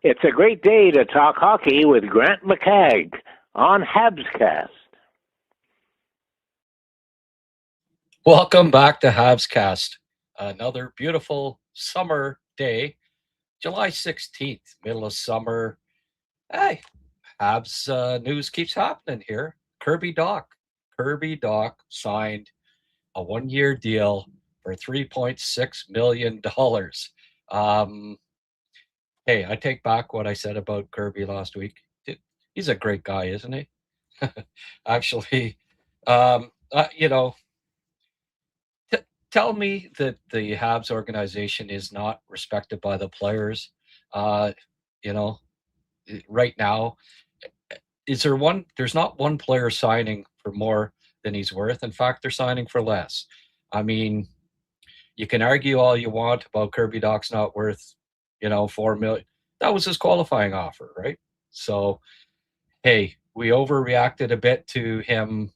It's a great day to talk hockey with Grant McCagg on Habscast. Welcome back to Habscast. Another beautiful summer day, July 16th, middle of summer. Hey, Habs news keeps happening here. Kirby Dach signed a one-year deal for $3.6 million. Hey, I take back what I said about Kirby last week. He's a great guy, isn't he? Actually, you know, tell me that the Habs organization is not respected by the players. You know, right now, is there one? There's not one player signing for more than he's worth. In fact, they're signing for less. I mean, you can argue all you want about Kirby Dach's not worth, $4 million. That was his qualifying offer, right? So, hey, we overreacted a bit to him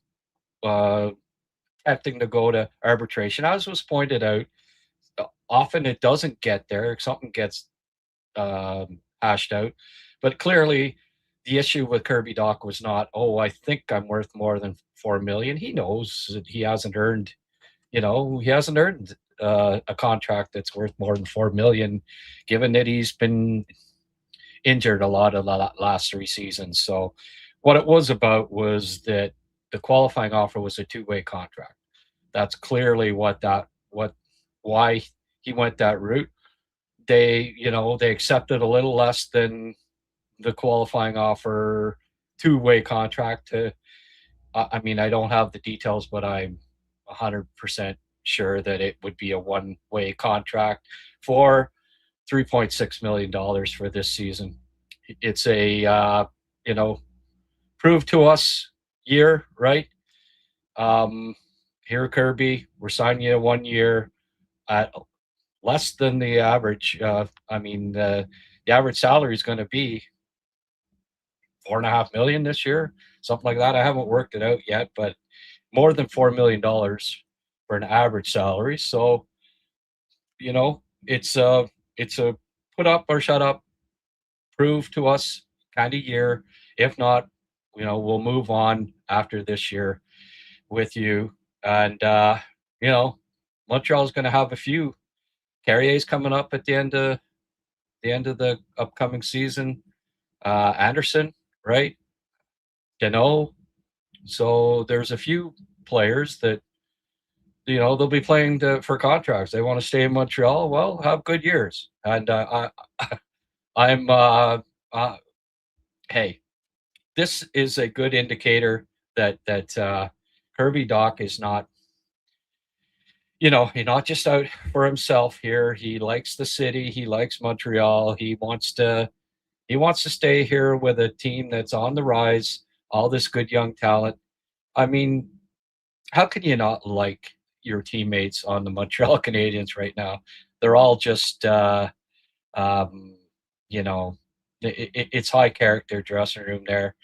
attempting to go to arbitration. As was pointed out, often it doesn't get there. Something gets hashed out. But clearly, the issue with Kirby Dach was not, I think I'm worth more than $4 million. He knows that he hasn't earned a contract that's worth more than $4 million, given that he's been injured a lot of the last three seasons. So what it was about was that the qualifying offer was a two-way contract. That's clearly why he went that route. They accepted a little less than the qualifying offer, two-way contract. I don't have the details, but I'm 100% sure that it would be a one-way contract for $3.6 million for this season. It's a, prove to us year, right? Here, Kirby, we're signing you 1 year at less than the average. The average salary is going to be $4.5 million this year, something like that. I haven't worked it out yet, but more than $4 million for an average salary. So, it's a put up or shut up, prove to us kind of year. If not, we'll move on after this year with you. And Montreal's going to have a few Carrier's coming up at the end of the upcoming season. Anderson, right? So there's a few players that they'll be playing for contracts. They want to stay in Montreal. Well, have good years. And hey, this is a good indicator that Kirby Dach is not, he's not just out for himself here. He likes the city. He likes Montreal. He wants to stay here with a team that's on the rise, all this good young talent. I mean, how can you not like your teammates on the Montreal Canadiens right now? They're all just, it's high character dressing room there.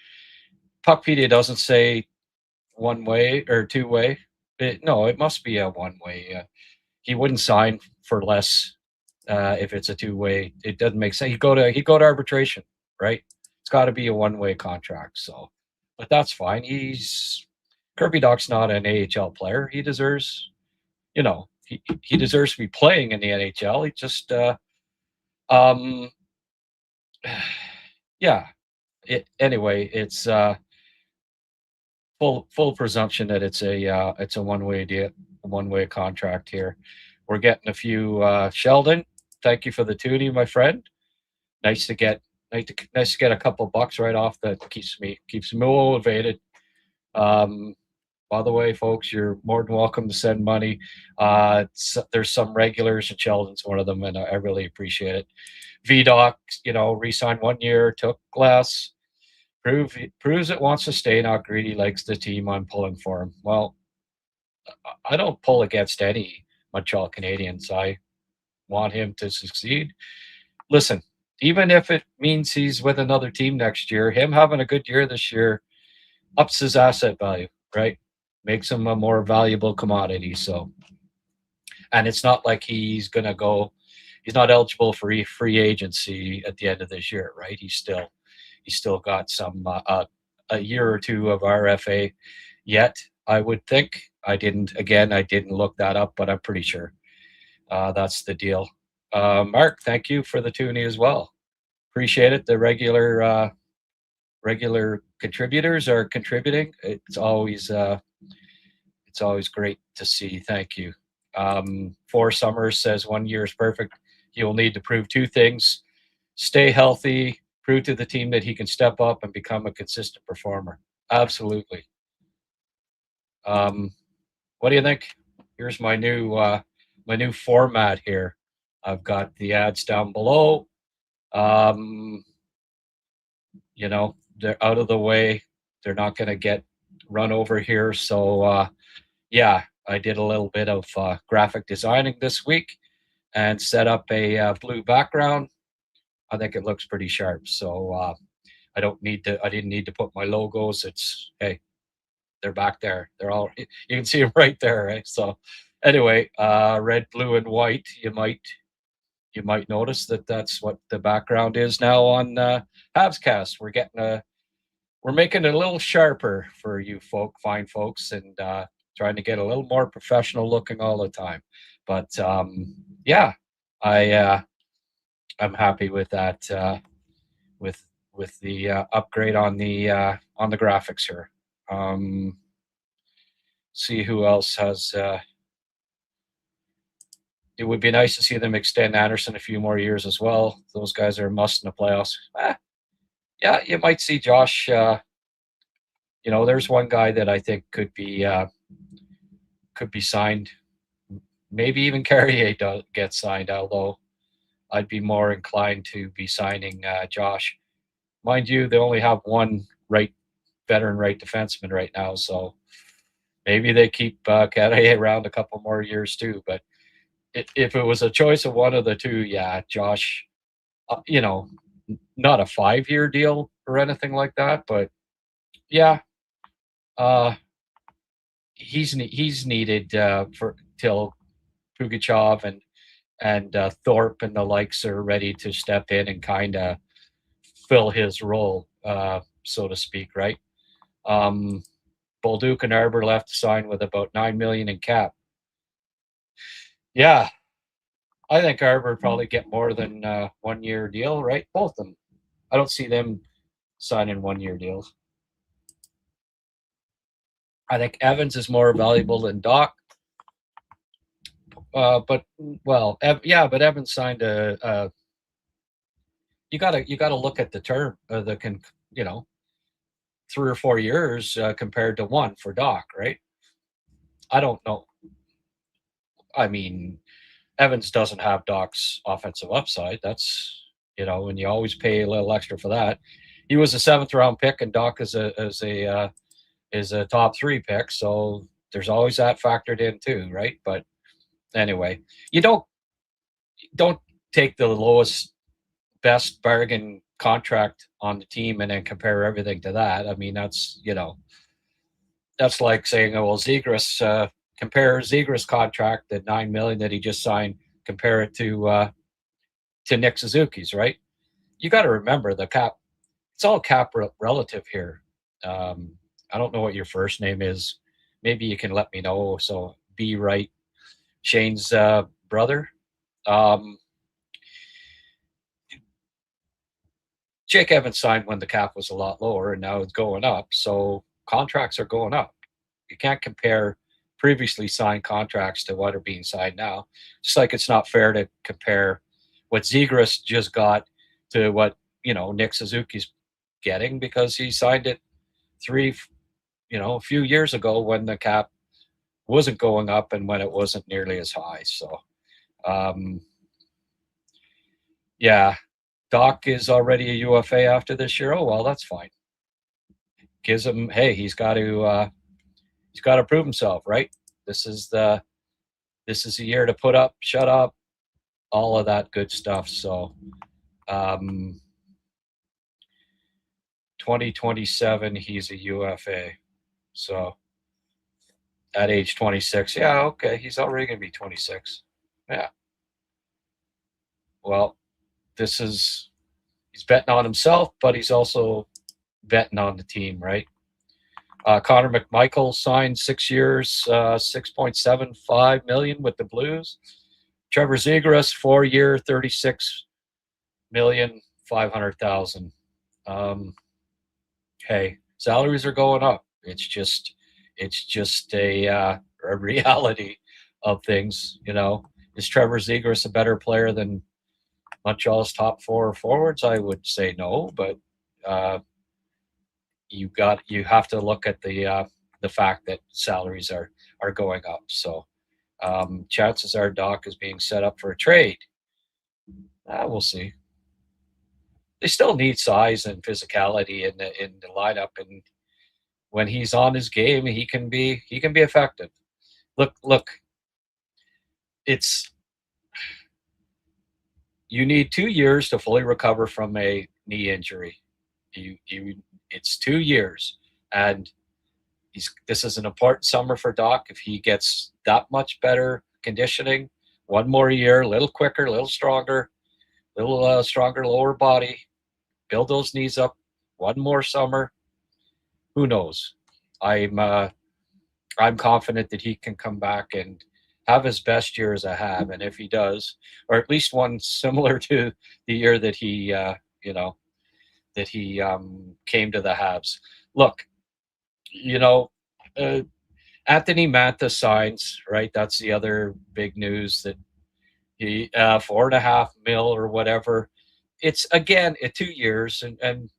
Puckpedia doesn't say one way or two way. It must be a one way. He wouldn't sign for less if it's a two way. It doesn't make sense. He'd go to arbitration, right? It's got to be a one way contract. So, but that's fine. Kirby Dach's not an AHL player. He deserves, he deserves to be playing in the NHL. He just, anyway, it's full presumption that it's a one way contract here. We're getting a few Sheldon. Thank you for the toonie, my friend. Nice to get a couple bucks right off. That keeps me motivated. By the way, folks, you're more than welcome to send money. There's some regulars, and Sheldon's one of them, and I really appreciate it. VDoc, re-signed 1 year, took less. Proves it wants to stay, not greedy, likes the team. I'm pulling for him. Well, I don't pull against any Montreal Canadiens. I want him to succeed. Listen, even if it means he's with another team next year, him having a good year this year ups his asset value, right? Makes him a more valuable commodity. So, and it's not like he's going to go, not eligible for free agency at the end of this year, right? He's still got some a year or two of RFA yet, I would think. I didn't look that up, but I'm pretty sure that's the deal. Mark, thank you for the toonie as well. Appreciate it. The regular contributors are contributing. It's always great to see. Thank you. Four Summers says 1 year is perfect. He will need to prove two things: stay healthy, prove to the team that he can step up and become a consistent performer. Absolutely. What do you think? Here's my new format here. I've got the ads down below. They're out of the way. They're not going to get run over here. So, yeah, I did a little bit of graphic designing this week and set up a blue background. I think it looks pretty sharp. So I didn't need to put my logos. Hey, they're back there. They're all, you can see them right there. Right? So anyway, red, blue, and white. You might notice that that's what the background is now on Habscast. We're making it a little sharper for you fine folks, and trying to get a little more professional looking all the time. But yeah, I'm happy with that. With the upgrade on the graphics here. See who else has. It would be nice to see them extend Anderson a few more years as well. Those guys are a must in the playoffs. Yeah, you might see Josh. There's one guy that I think could be signed. Maybe even Carrier gets signed, although I'd be more inclined to be signing Josh. Mind you, they only have one veteran right defenseman right now, so maybe they keep Carrier around a couple more years too. But if it was a choice of one of the two, yeah, Josh, not a 5-year deal or anything like that, but yeah, he's needed for till Pugachev and Thorpe and the likes are ready to step in and kind of fill his role, so to speak, right? Bolduc and Arbor left to sign with about $9 million in cap. Yeah, I think Arbor would probably get more than 1 year deal, right? Both of them. I don't see them signing 1 year deals. I think Evans is more valuable than Dach. But Evans signed a. You gotta look at the term, 3 or 4 years compared to 1 for Dach, right? I don't know. I mean, Evans doesn't have Dach's offensive upside. That's and you always pay a little extra for that. He was a 7th round pick, and Dach is a top 3 pick, so there's always that factored in too, right? But anyway, you don't take the lowest, best bargain contract on the team and then compare everything to that. I mean, that's like saying, oh, well, Zegras, compare Zegras' contract, the $9 million that he just signed, compare it to Nick Suzuki's, right? You got to remember the cap. It's all cap relative here. I don't know what your first name is. Maybe you can let me know. So B. Wright, Shane's brother. Jake Evans signed when the cap was a lot lower, and now it's going up. So contracts are going up. You can't compare previously signed contracts to what are being signed now. Just like it's not fair to compare what Zegras just got to what Nick Suzuki's getting, because he signed it a few years ago when the cap wasn't going up and when it wasn't nearly as high. So, yeah, Dach is already a UFA after this year. Oh, well, that's fine. Gives him, hey, he's got to prove himself, right? This is a year to put up, shut up, all of that good stuff. So, 2027, he's a UFA. So at age 26, yeah, okay, he's already going to be 26. Yeah. Well, he's betting on himself, but he's also betting on the team, right? Connor McMichael signed 6 years, $6.75 million with the Blues. Trevor Zegras, 4-year, $36,500,000. Hey, salaries are going up. It's just a reality of things. Is Trevor Zegras a better player than Montreal's top 4 forwards? I would say no, but you have to look at the fact that salaries are going up. So chances are Dach is being set up for a trade. We'll see. They still need size and physicality in the lineup, and when he's on his game, he can be effective. Look, you need 2 years to fully recover from a knee injury. It's 2 years, and this is an important summer for Dach. If he gets that much better conditioning, 1 more year, a little quicker, a little stronger, stronger lower body, build those knees up, 1 more summer. Who knows? I'm confident that he can come back and have his best year as a Hab, and if he does, or at least one similar to the year that he came to the Habs. Look, Anthony Mantha signs, right? That's the other big news, that he $4.5 million or whatever. It's again 2 years, and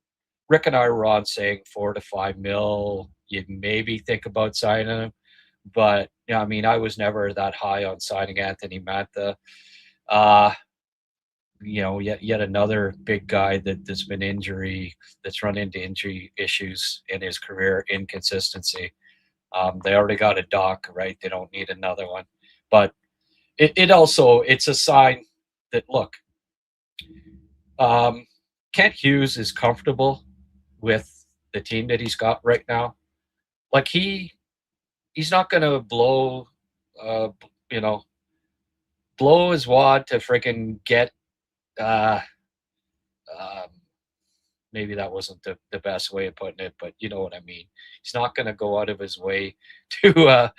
Rick and I were on saying $4 to $5 million. You maybe think about signing him, but I was never that high on signing Anthony Mantha. Yet another big guy that's run into injury issues in his career, inconsistency. They already got a Dach, right? They don't need another one. But it's a sign that, look, Kent Hughes is comfortable with the team that he's got right now. Like he's not going to blow his wad to freaking get. Maybe that wasn't the best way of putting it, but you know what I mean. He's not going to go out of his way to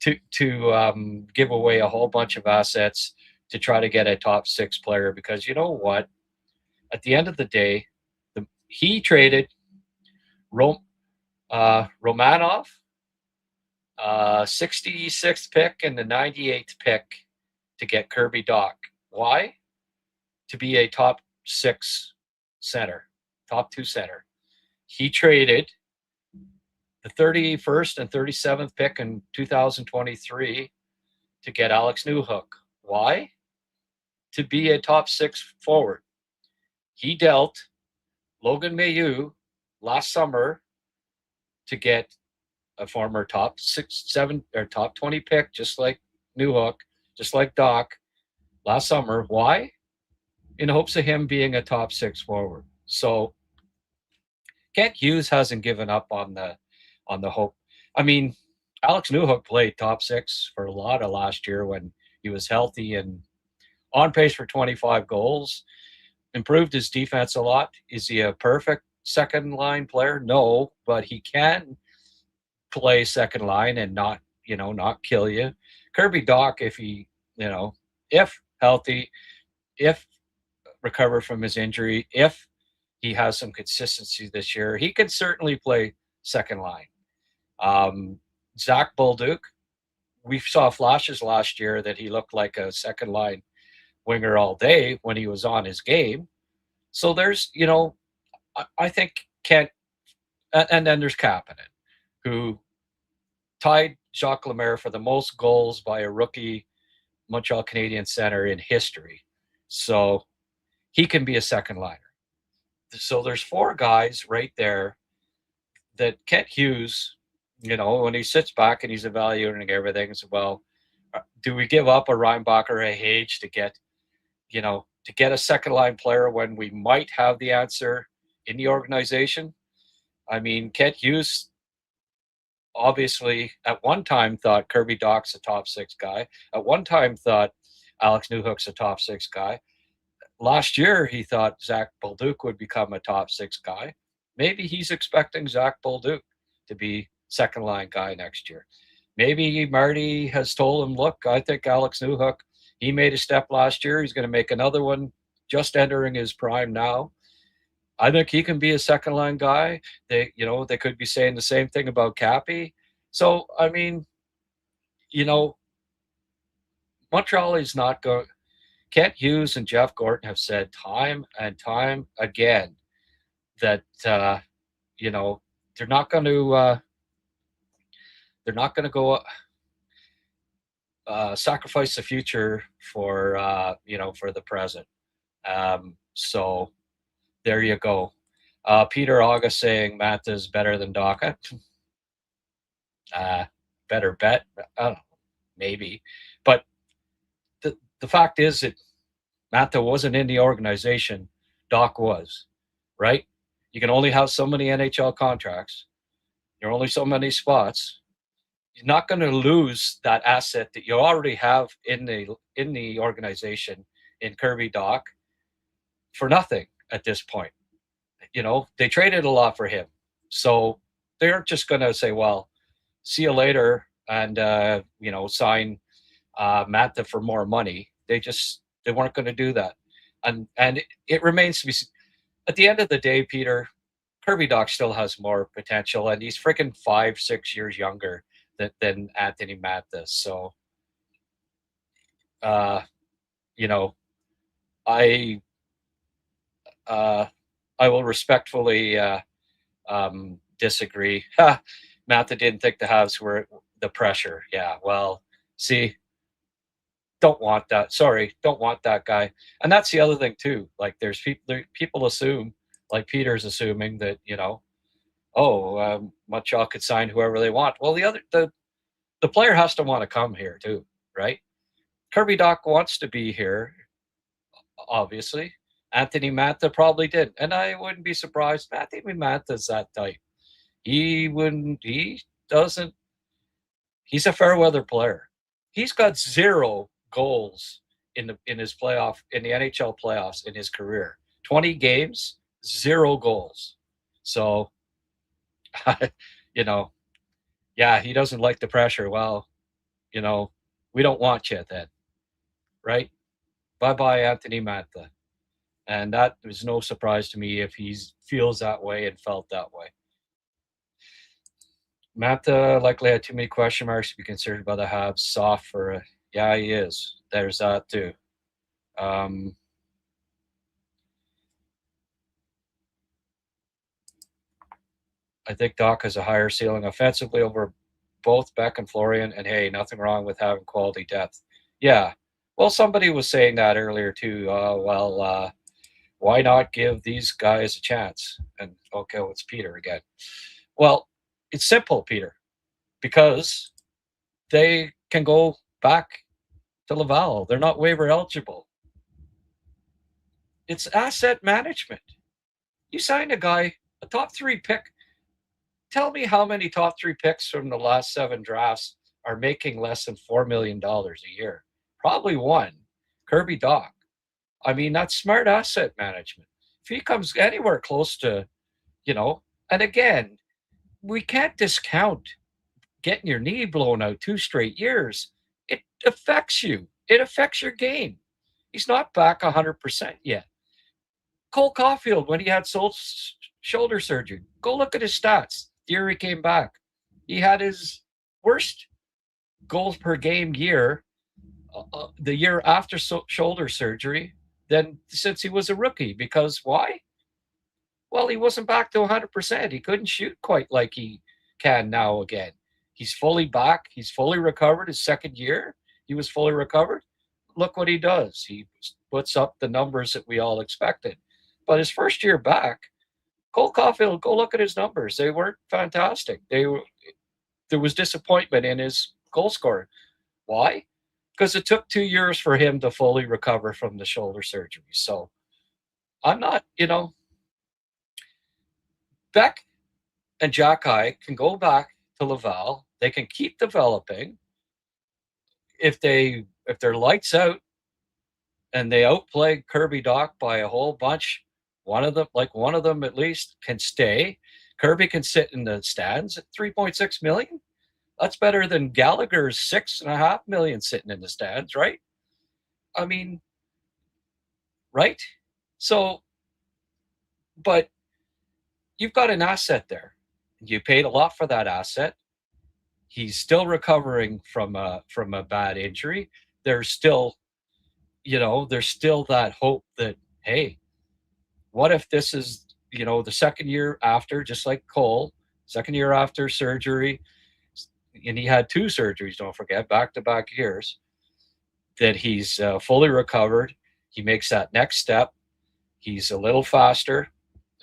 give away a whole bunch of assets to try to get a top 6 player, because you know what? At the end of the day, he traded Romanov, 66th pick and the 98th pick to get Kirby Dach. Why? To be a top 6 center, top 2 center. He traded the 31st and 37th pick in 2023 to get Alex Newhook. Why? To be a top 6 forward. He dealt Logan Mailloux last summer to get a former top 6, 7, or top 20 pick, just like Newhook, just like Dach last summer. Why? In hopes of him being a top 6 forward. So Kent Hughes hasn't given up on the hope. Alex Newhook played top 6 for a lot of last year when he was healthy and on pace for 25 goals. Improved his defense a lot. Is he a perfect second line player? No, but he can play second line and not kill you. Kirby Dach, if healthy, if recover from his injury, if he has some consistency this year, he can certainly play second line. Zach Bolduc, we saw flashes last year that he looked like a second line winger all day when he was on his game. So there's, I think Kent, and then there's Kapanen, who tied Jacques Lemaire for the most goals by a rookie Montreal Canadiens center in history. So he can be a second liner. So there's 4 guys right there that Kent Hughes, when he sits back and he's evaluating everything, as well, do we give up a Reinbach or a Hage to get a second line player when we might have the answer in the organization? Kent Hughes obviously at one time thought Kirby Dach's a top 6 guy. At one time thought Alex Newhook's a top 6 guy. last year he thought Zach Bolduc would become a top 6 guy. Maybe he's expecting Zach Bolduc to be second line guy next year. Maybe Marty has told him, look, I think Alex Newhook, he made a step last year. He's going to make another one just entering his prime now. I think he can be a second line guy. They could be saying the same thing about Cappy. So, I mean, Montreal is not going. Kent Hughes and Jeff Gorton have said time and time again that they're not going to go sacrifice the future for the present. So there you go. Peter August saying Matt is better than Dach. Better bet, maybe. But the fact is that Mata wasn't in the organization. Dach was, right? You can only have so many NHL contracts. There are only so many spots. You're not going to lose that asset that you already have in the organization in Kirby Dach for nothing at this point. They traded a lot for him. So they aren't just going to say, well, see you later and, sign Mata for more money. They weren't going to do that. And it remains to be seen. At the end of the day, Peter, Kirby Dach still has more potential, and he's freaking 5-6 years younger than Anthony Mata. So, I will respectfully disagree. Mata didn't think the Habs were the pressure. Yeah, well, see, don't want that. Sorry, don't want that guy. And that's the other thing too. Like, there's people assume, like Peter's assuming that Montreal could sign whoever they want. Well, the player has to want to come here too, right? Kirby Dach wants to be here, obviously. Anthony Mata probably did, and I wouldn't be surprised. Anthony Mata's that type. He's a fair weather player. He's got 0 goals in the NHL playoffs in his career. 20 games, 0 goals. So, he doesn't like the pressure. Well, we don't want you then, right? Bye-bye, Anthony Mata. And that was no surprise to me if he feels that way and felt that way. Mata likely had too many question marks to be considered by the Habs. Soft for yeah, he is. There's that too. I think Dach has a higher ceiling offensively over both Beck and Florian. And hey, nothing wrong with having quality depth. Yeah. Well, somebody was saying that earlier too. Why not give these guys a chance? And okay, it's Peter again. Well, it's simple, Peter, because they can go back to Laval. They're not waiver eligible. It's asset management. You sign a guy, a top 3 pick. Tell me how many top 3 picks from the last 7 drafts are making less than $4 million a year. Probably one, Kirby Dach. I mean, that's smart asset management. If he comes anywhere close to, and again, we can't discount getting your knee blown out 2 straight years. It affects you. It affects your game. He's not back 100% yet. Cole Caulfield, when he had shoulder surgery, go look at his stats. The year he came back, he had his worst goals per game year the year after shoulder surgery than since he was a rookie. Because why? Well, he wasn't back to 100%. He couldn't shoot quite like he can now again. He's fully back. He's fully recovered. His second year, he was fully recovered. Look what he does. He puts up the numbers that we all expected. But his first year back, Cole Caulfield, go look at his numbers. They weren't fantastic. There was disappointment in his goal scoring. Why? Because it took 2 years for him to fully recover from the shoulder surgery. So I'm not, Beck and Jacky can go back to Laval. They can keep developing. If they're lights out and they outplayed Kirby Dach by a whole bunch. One of them at least can stay. Kirby can sit in the stands at 3.6 million. That's better than Gallagher's 6.5 million sitting in the stands, right? I mean, right? So, but you've got an asset there. You paid a lot for that asset. He's still recovering from a bad injury. There's still, there's still that hope that, hey, what if this is, the second year after, just like Cole, second year after surgery, and he had 2 surgeries, don't forget, back-to-back years, that he's fully recovered. He makes that next step. He's a little faster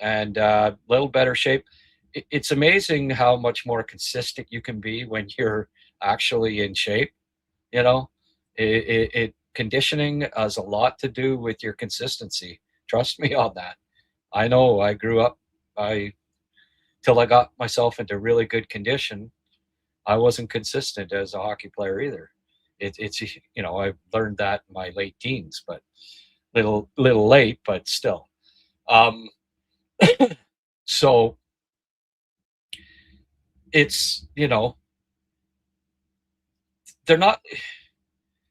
and a little better shape. It's amazing how much more consistent you can be when you're actually in shape. Conditioning has a lot to do with your consistency. Trust me on that. I know I grew up, till I got myself into really good condition, I wasn't consistent as a hockey player either. It's I learned that in my late teens, but little late, but still. So it's, they're not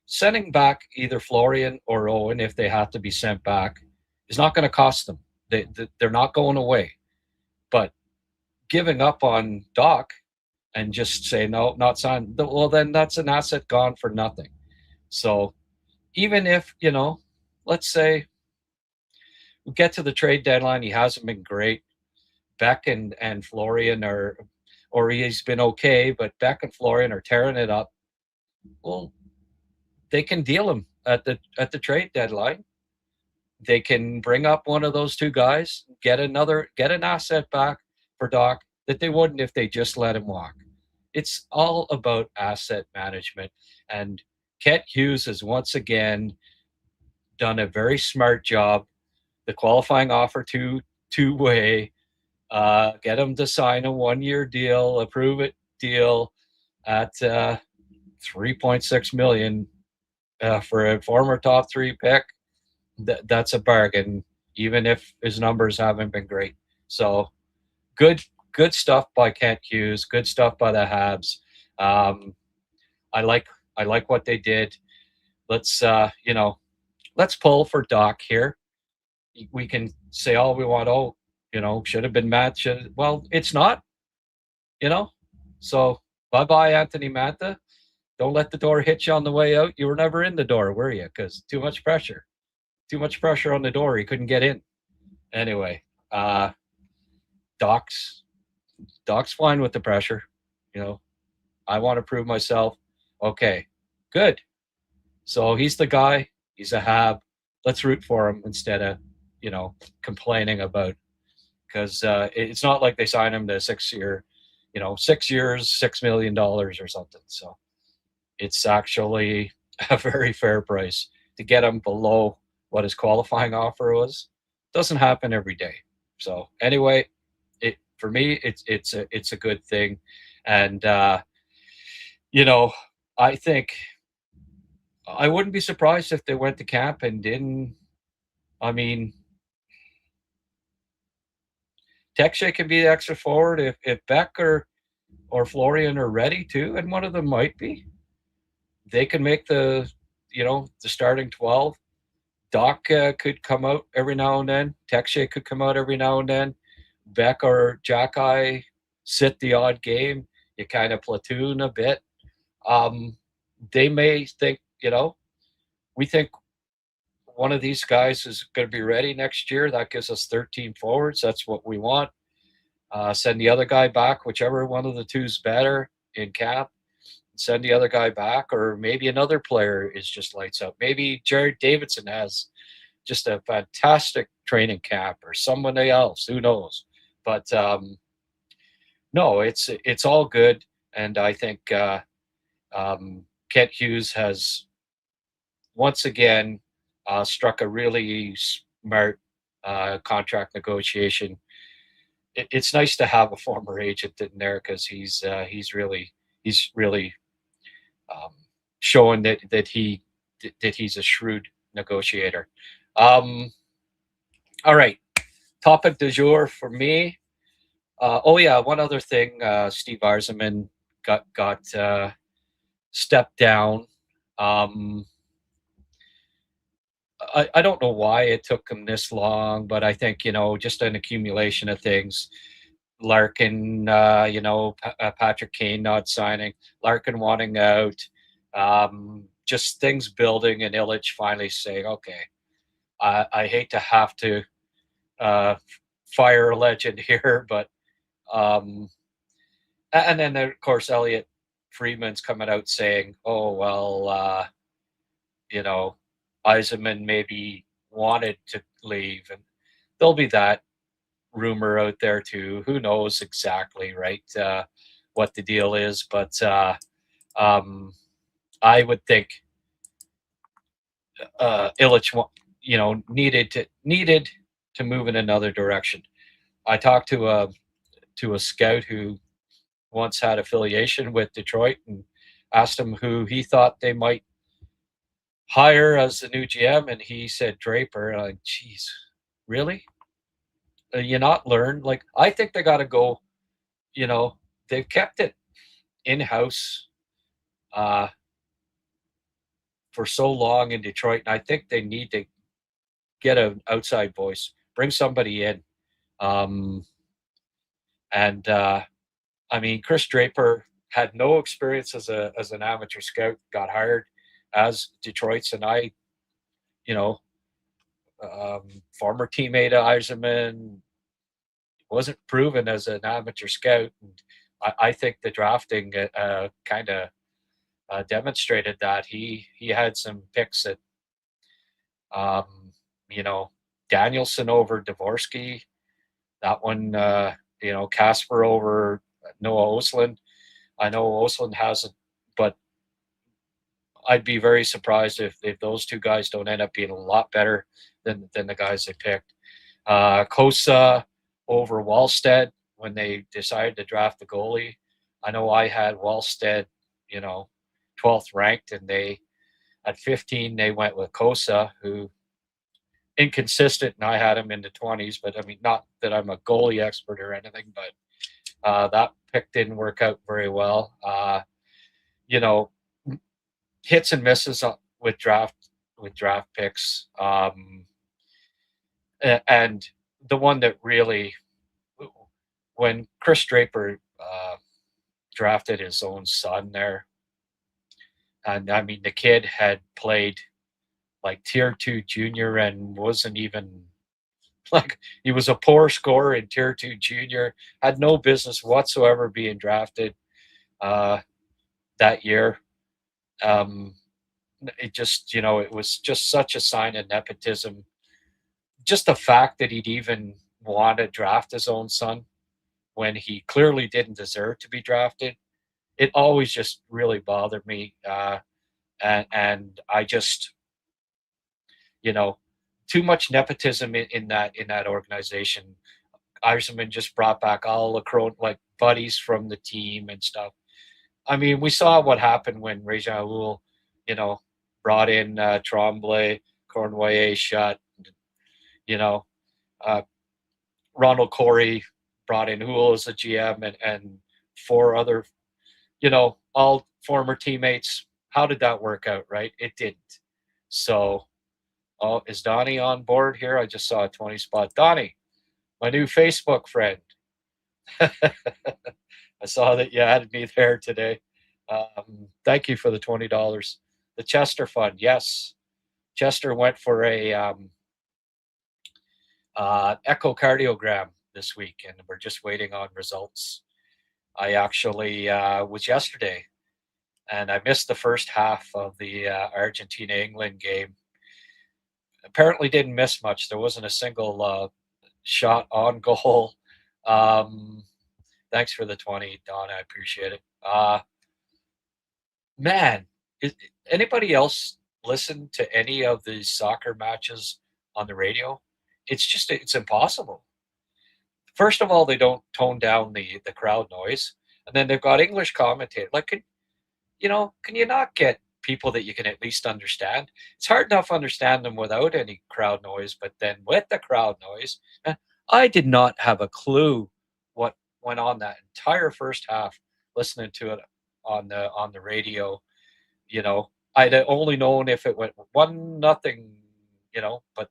sending back either Florian or Owen. If they have to be sent back, is not going to cost them. They're not going away. But giving up on Dach and just say, no, not signed, well, then that's an asset gone for nothing. So even if, let's say we get to the trade deadline, he hasn't been great. Beck and Florian or he's been okay, but Beck and Florian are tearing it up. Well, they can deal him at the trade deadline. They can bring up one of those 2 guys, get an asset back for Dach that they wouldn't if they just let him walk. It's all about asset management. And Kent Hughes has once again done a very smart job. The qualifying offer two-way, get him to sign a 1-year deal, approve it deal at 3.6 million for a former top 3 pick. That's a bargain, even if his numbers haven't been great. So good stuff by Kent Hughes. Good stuff by the Habs. I like what they did. Let's let's pull for Dach here. We can say all we want. Oh, should have been Matt. Well, it's not. So bye Anthony Mantha. Don't let the door hit you on the way out. You were never in the door, were you? Because too much pressure on the door. He couldn't get in. Anyway, Dach's fine with the pressure. I want to prove myself. Okay, good. So he's the guy. He's a Hab. Let's root for him instead of, complaining about, because it's not like they signed him to 6 year, 6 years, $6 million or something. So it's actually a very fair price to get him below what his qualifying offer was. Doesn't happen every day. So anyway, for me, it's a good thing. And, I think I wouldn't be surprised if they went to camp and didn't. I mean, Tekshay can be the extra forward if Beck or Florian are ready too, and one of them might be. They can make the starting 12. Dach could come out every now and then. Tekshay could come out every now and then. Beck or Jackeye sit the odd game. You kind of platoon a bit. They may think, we think one of these guys is going to be ready next year. That gives us 13 forwards. That's what we want. Send the other guy back, whichever one of the two's better in camp. Send the other guy back, or maybe another player is just lights out. Maybe Jared Davidson has just a fantastic training camp, or somebody else. Who knows? But no, it's all good, and I think Kent Hughes has once again struck a really smart contract negotiation. It's nice to have a former agent in there, because he's really showing that he's a shrewd negotiator. All right. Topic du jour for me. One other thing. Steve Yzerman got stepped down. I don't know why it took him this long, but I think, just an accumulation of things. Larkin, Patrick Kane not signing, Larkin wanting out, just things building, and Illich finally saying, okay, I hate to have to fire a legend here, but and then of course Elliot Friedman's coming out saying, oh well, Yzerman maybe wanted to leave, and there'll be that rumor out there too. Who knows exactly, right? What the deal is, but I would think Illich, needed to move in another direction. I talked to a scout who once had affiliation with Detroit and asked him who he thought they might hire as the new GM, and he said Draper. And I'm like, geez, really? You not learn? Like, I think they got to go. They've kept it in house for so long in Detroit, and I think they need to get an outside voice, bring somebody in. Chris Draper had no experience as an amateur scout, got hired as Detroit's, and former teammate of Yzerman, wasn't proven as an amateur scout. And I think the drafting kind of demonstrated that he had some picks that, Danielson over Dvorsky, that one, Casper over Noah Osland. I know Osland hasn't, but I'd be very surprised if those two guys don't end up being a lot better than the guys they picked. Kosa over Wallstead when they decided to draft the goalie. I know I had Wallstead, 12th ranked, and at 15 they went with Kosa, who inconsistent, and I had him in the 20s. But I mean, not that I'm a goalie expert or anything, but that pick didn't work out very well. Hits and misses with draft picks. And the one that really, when Chris Draper drafted his own son there, and I mean, the kid had played like tier 2 junior and wasn't even like, he was a poor scorer in tier 2 junior, had no business whatsoever being drafted that year. It just, it was just such a sign of nepotism. Just the fact that he'd even want to draft his own son when he clearly didn't deserve to be drafted, it always just really bothered me. And I just, too much nepotism in that organization. Yzerman just brought back all the buddies from the team and stuff. I mean, we saw what happened when Réjean Houle, brought in Tremblay, Cournoyer shut, Ronald Corey brought in Houle as a GM and 4 other, all former teammates. How did that work out, right? It didn't. So, is Donnie on board here? I just saw a 20 spot. Donnie, my new Facebook friend. I saw that you added me there today. Thank you for the $20. The Chester Fund, yes. Chester went for a echocardiogram this week, and we're just waiting on results. I actually was yesterday, and I missed the first half of the Argentina-England game. Apparently didn't miss much. There wasn't a single shot on goal. Thanks for the 20, Don. I appreciate it. Man, anybody else listen to any of the soccer matches on the radio? It's impossible. First of all, they don't tone down the crowd noise, and then they've got English commentators. Like, can you not get people that you can at least understand. It's hard enough to understand them without any crowd noise, but then with the crowd noise, I did not have a clue what went on that entire first half. Listening to it on the radio, I'd only known if it went 1-0, but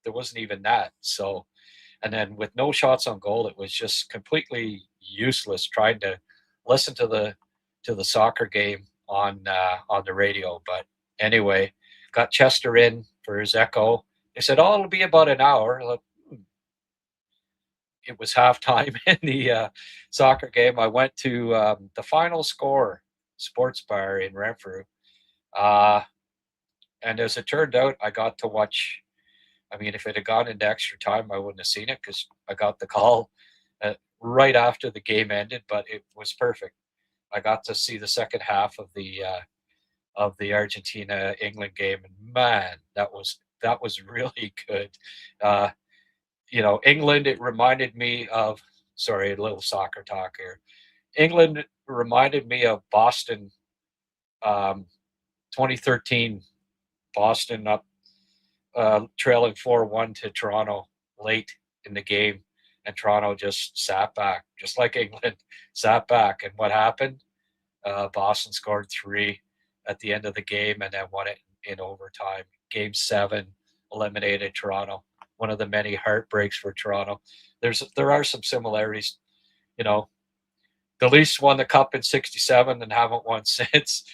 there wasn't even that. So, and then with no shots on goal, it was just completely useless trying to listen to the soccer game on the radio. But anyway, got Chester in for his echo. They said, "Oh, it'll be about an hour." It was halftime in the soccer game. I went to the Final Score sports bar in Renfrew. And as it turned out, I got to watch. I mean, if it had gone into extra time, I wouldn't have seen it because I got the call right after the game ended. But it was perfect. I got to see the second half of the Argentina England game, and man, that was really good. England. It reminded me of. Sorry, a little soccer talk here. England reminded me of Boston, 2013. Boston up trailing 4-1 to Toronto late in the game, and Toronto just sat back, just like England sat back. And what happened? Boston scored 3 at the end of the game and then won it in overtime. Game 7 eliminated Toronto. One of the many heartbreaks for Toronto. There are some similarities. The Leafs won the Cup in '67 and haven't won since.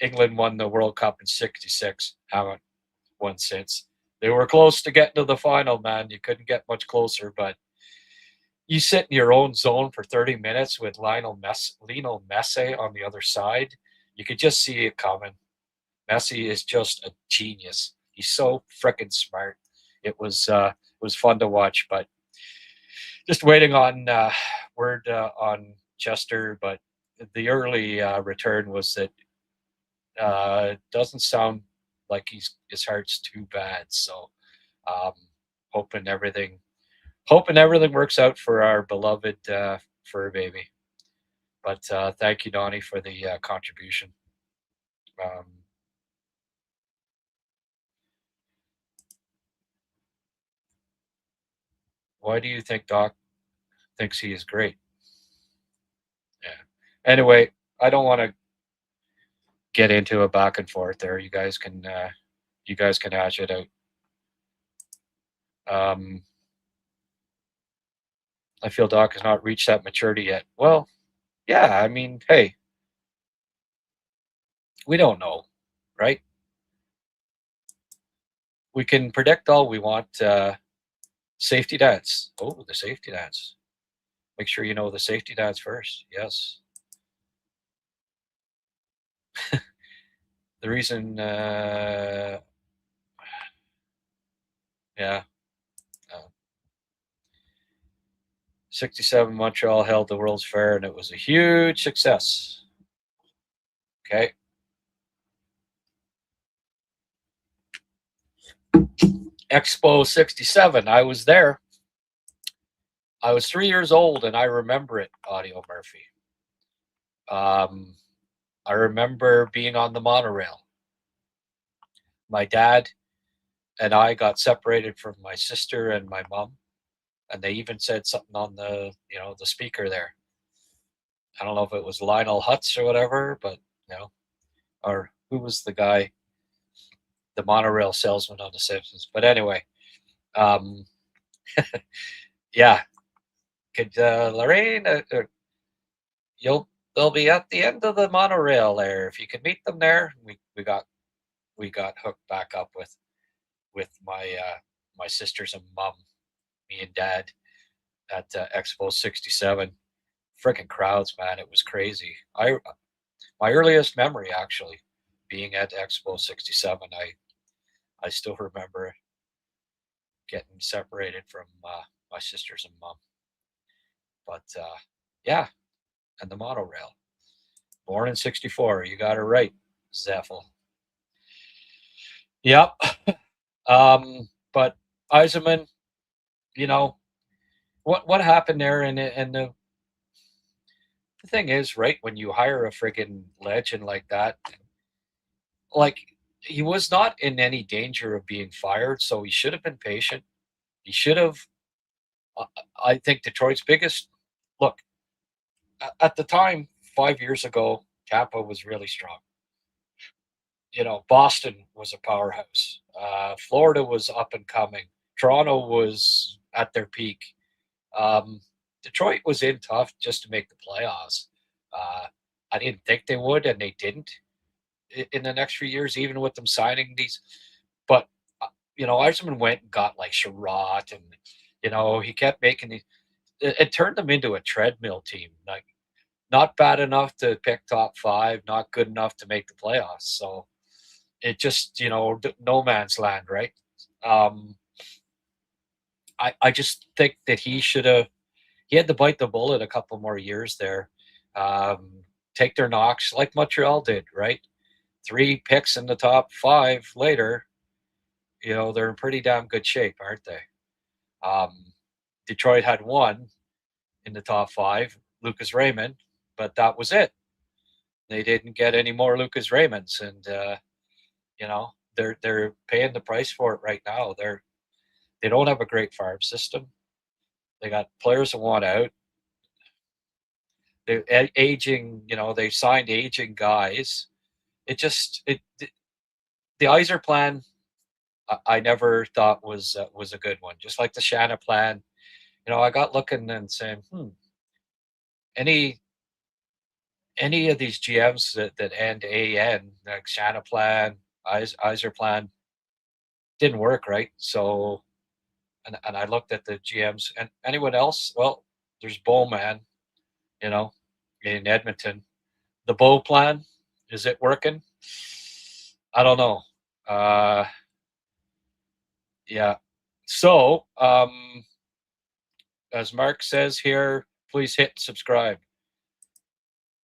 England won the World Cup in '66, haven't won since. They were close to getting to the final, man. You couldn't get much closer, but you sit in your own zone for 30 minutes with Lionel Messi on the other side. You could just see it coming. Messi is just a genius. He's so freaking smart. It was fun to watch, but just waiting on word on Chester. But the early return was that doesn't sound like his heart's too bad. So hoping everything works out for our beloved fur baby. But thank you, Donnie, for the contribution. Why do you think Doc thinks he is great? Yeah. Anyway, I don't want to get into a back and forth there. You guys can hash it out. I feel Doc has not reached that maturity yet. Well, yeah, I mean, hey, we don't know, right? We can predict all we want. Safety dance. Oh, the safety dance. Make sure you know the safety dance first. Yes. The reason, yeah. 67 Montreal held the World's Fair, and it was a huge success. Okay. Expo 67. I was there. I was 3 years old, and I remember it, Audio Murphy. I remember being on the monorail. My dad and I got separated from my sister and my mom, and they even said something on the speaker there. I don't know if it was Lionel Hutz or whatever, but or who was the guy, the monorail salesman on The Simpsons. But anyway, yeah. Could Lorraine, they'll be at the end of the monorail there. If you could meet them there, we got hooked back up with my sisters and mom, me and dad at Expo 67. Freaking crowds, man! It was crazy. My earliest memory actually being at Expo 67. I still remember getting separated from my sisters and mom. But yeah, and the monorail. Born in '64. You got it right, Zeffel. Yep. But Yzerman, what happened there, and the thing is, right, when you hire a friggin' legend like that, like, he was not in any danger of being fired, so he should have been patient. He should have. I think Detroit's biggest look at the time 5 years ago, Tampa was really strong. Boston was a powerhouse. Florida was up and coming. Toronto was at their peak. Detroit was in tough just to make the playoffs. I didn't think they would, and they didn't in the next few years, even with them signing these. But Yzerman went and got like Sherratt, and he kept making these. It turned them into a treadmill team. Like, not bad enough to pick top 5, not good enough to make the playoffs. So it just, no man's land, right? I just think that he had to bite the bullet a couple more years there. Take their knocks like Montreal did, right? 3 picks in the top 5 later, they're in pretty damn good shape, aren't they? Detroit had 1 in the top 5, Lucas Raymond, but that was it. They didn't get any more Lucas Raymonds, and they're paying the price for it right now. They don't have a great farm system. They got players that want out. They're aging. They signed aging guys. The Yzer plan, I never thought was a good one. Just like the Shanna plan, I got looking and saying, any of these GMs that end AN, like Shanna plan, Yzer plan, didn't work, right? So, and I looked at the GMs, and anyone else? Well, there's Bowman, in Edmonton. The Bow plan, is it working? I don't know. Yeah. So, as Mark says here, please hit subscribe.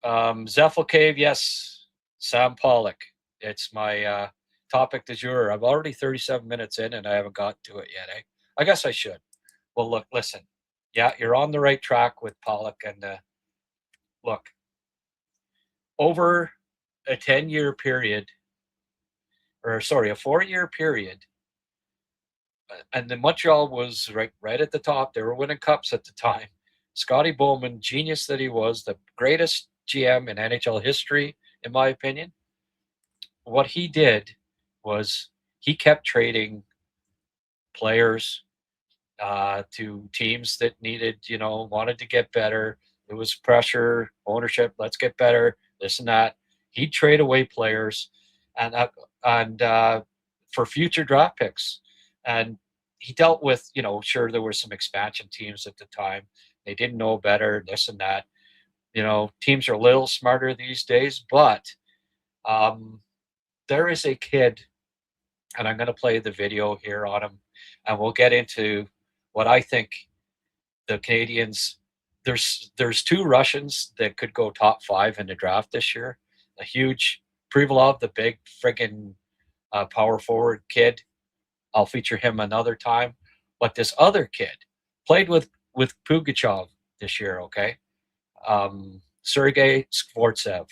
Zeffel Cave, yes. Sam Pollock. It's my topic du jour. I'm already 37 minutes in, and I haven't got to it yet. I guess I should. Well, look, listen. Yeah, you're on the right track with Pollock. And look, over a 10-year period, a 4-year period, and the Montreal was right at the top. They were winning cups at the time. Scotty Bowman, genius that he was, the greatest GM in NHL history, in my opinion. What he did was he kept trading players to teams that wanted to get better. It was pressure, ownership, let's get better, this and that. He'd trade away players and for future draft picks. And he dealt with, sure, there were some expansion teams at the time. They didn't know better, this and that. Teams are a little smarter these days, but there is a kid, and I'm going to play the video here on him, and we'll get into what I think the Canadiens. There's 2 Russians that could go top 5 in the draft this year. A huge Privalov, the big friggin' power forward kid. I'll feature him another time. But this other kid played with Pugachev this year, okay? Sergei Skvortsev.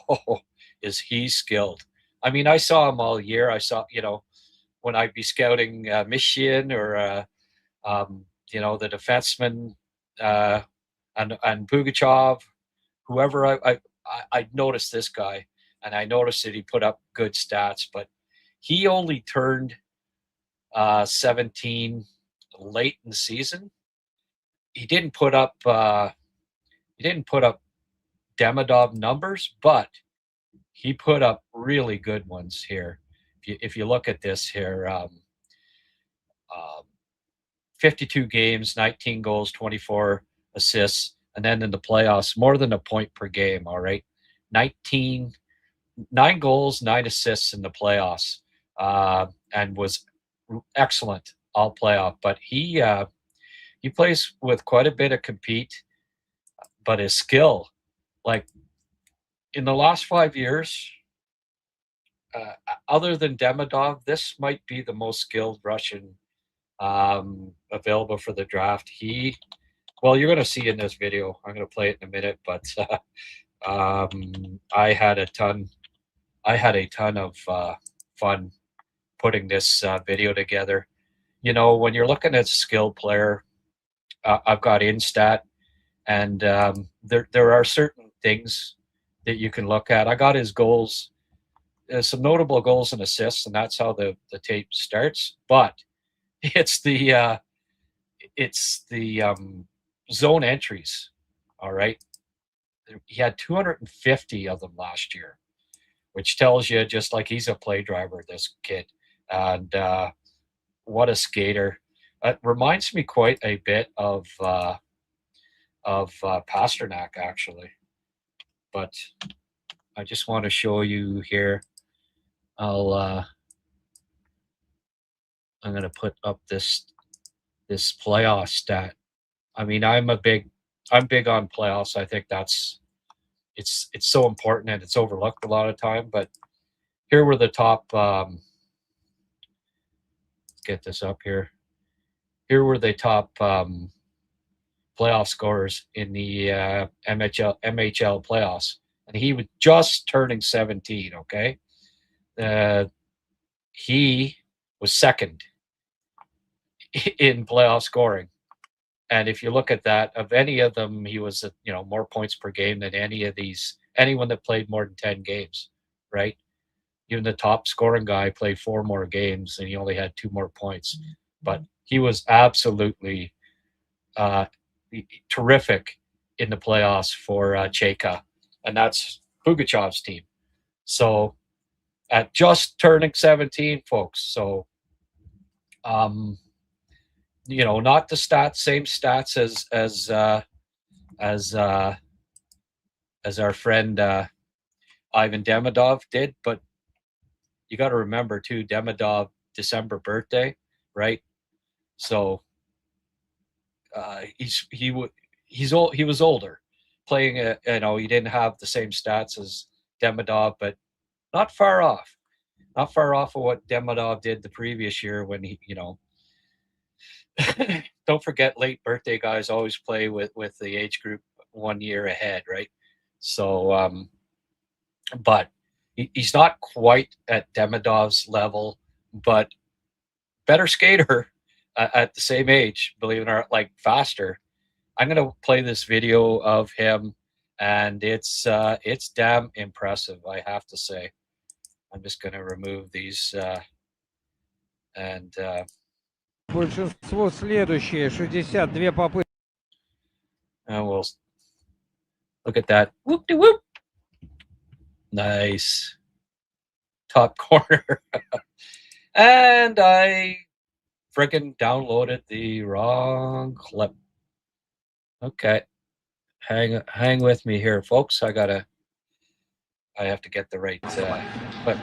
Oh, is he skilled. I mean, I saw him all year. I saw, when I'd be scouting Michigan or, the defenseman and Pugachev, whoever, I noticed this guy, and I noticed that he put up good stats, but he only turned 17 late in the season. He didn't put up Demidov numbers, but he put up really good ones here. If you look at this here, 52 games, 19 goals, 24 assists, and then in the playoffs, more than a point per game. All right, 9 goals, 9 assists in the playoffs, and was excellent all playoff. But he plays with quite a bit of compete, but his skill, like in the last 5 years, other than Demidov, this might be the most skilled Russian available for the draft. Well, you're going to see in this video. I'm going to play it in a minute, but I had a ton I had a ton of fun putting this video together. You know, when you're looking at a skilled player, I've got Instat, and there are certain things that you can look at. I got his goals, some notable goals and assists, and that's how the tape starts. But it's the zone entries. All right, he had 250 of them last year, which tells you just like he's a play driver, this kid, and what a skater. It reminds me quite a bit of Pasternak, actually. But I just want to show you here. I'm going to put up this playoff stat. I mean, I'm big on playoffs. I think it's so important and it's overlooked a lot of time. But here were the top. Let's get this up here. Here were the top playoff scorers in the MHL playoffs, and he was just turning 17. Okay, he was second in playoff scoring, and if you look at that, of any of them, he was more points per game than anyone that played more than 10 games, right? Even the top scoring guy played 4 more games and he only had 2 more points, but he was absolutely terrific in the playoffs for Cheka, and that's Pugachev's team. So at just turning 17, folks. So, not the same stats as our friend Ivan Demidov did, but you got to remember too, Demidov December birthday, right? So he was older, playing he didn't have the same stats as Demidov, but not far off of what Demidov did the previous year when he don't forget, late birthday guys always play with the age group 1 year ahead, right? So but he's not quite at Demidov's level, but better skater at the same age, believe it or not, like faster. I'm going to play this video of him, and it's damn impressive, I have to say. I'm just going to remove these and большинство следующие 62 попытки. We'll look at that. Whoop-de-whoop. Nice. Top corner. And I freaking downloaded the wrong clip. Okay. Hang with me here, folks. I have to get the right clip.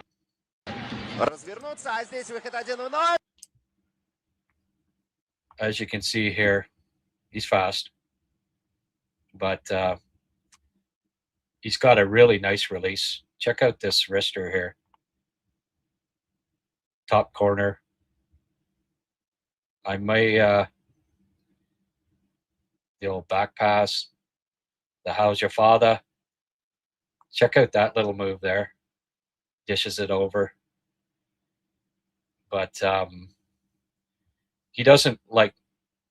As you can see here, he's fast, but he's got a really nice release. Check out this wrister here. Top corner. I may the old back pass, the how's your father. Check out that little move there. Dishes it over. But he doesn't, like,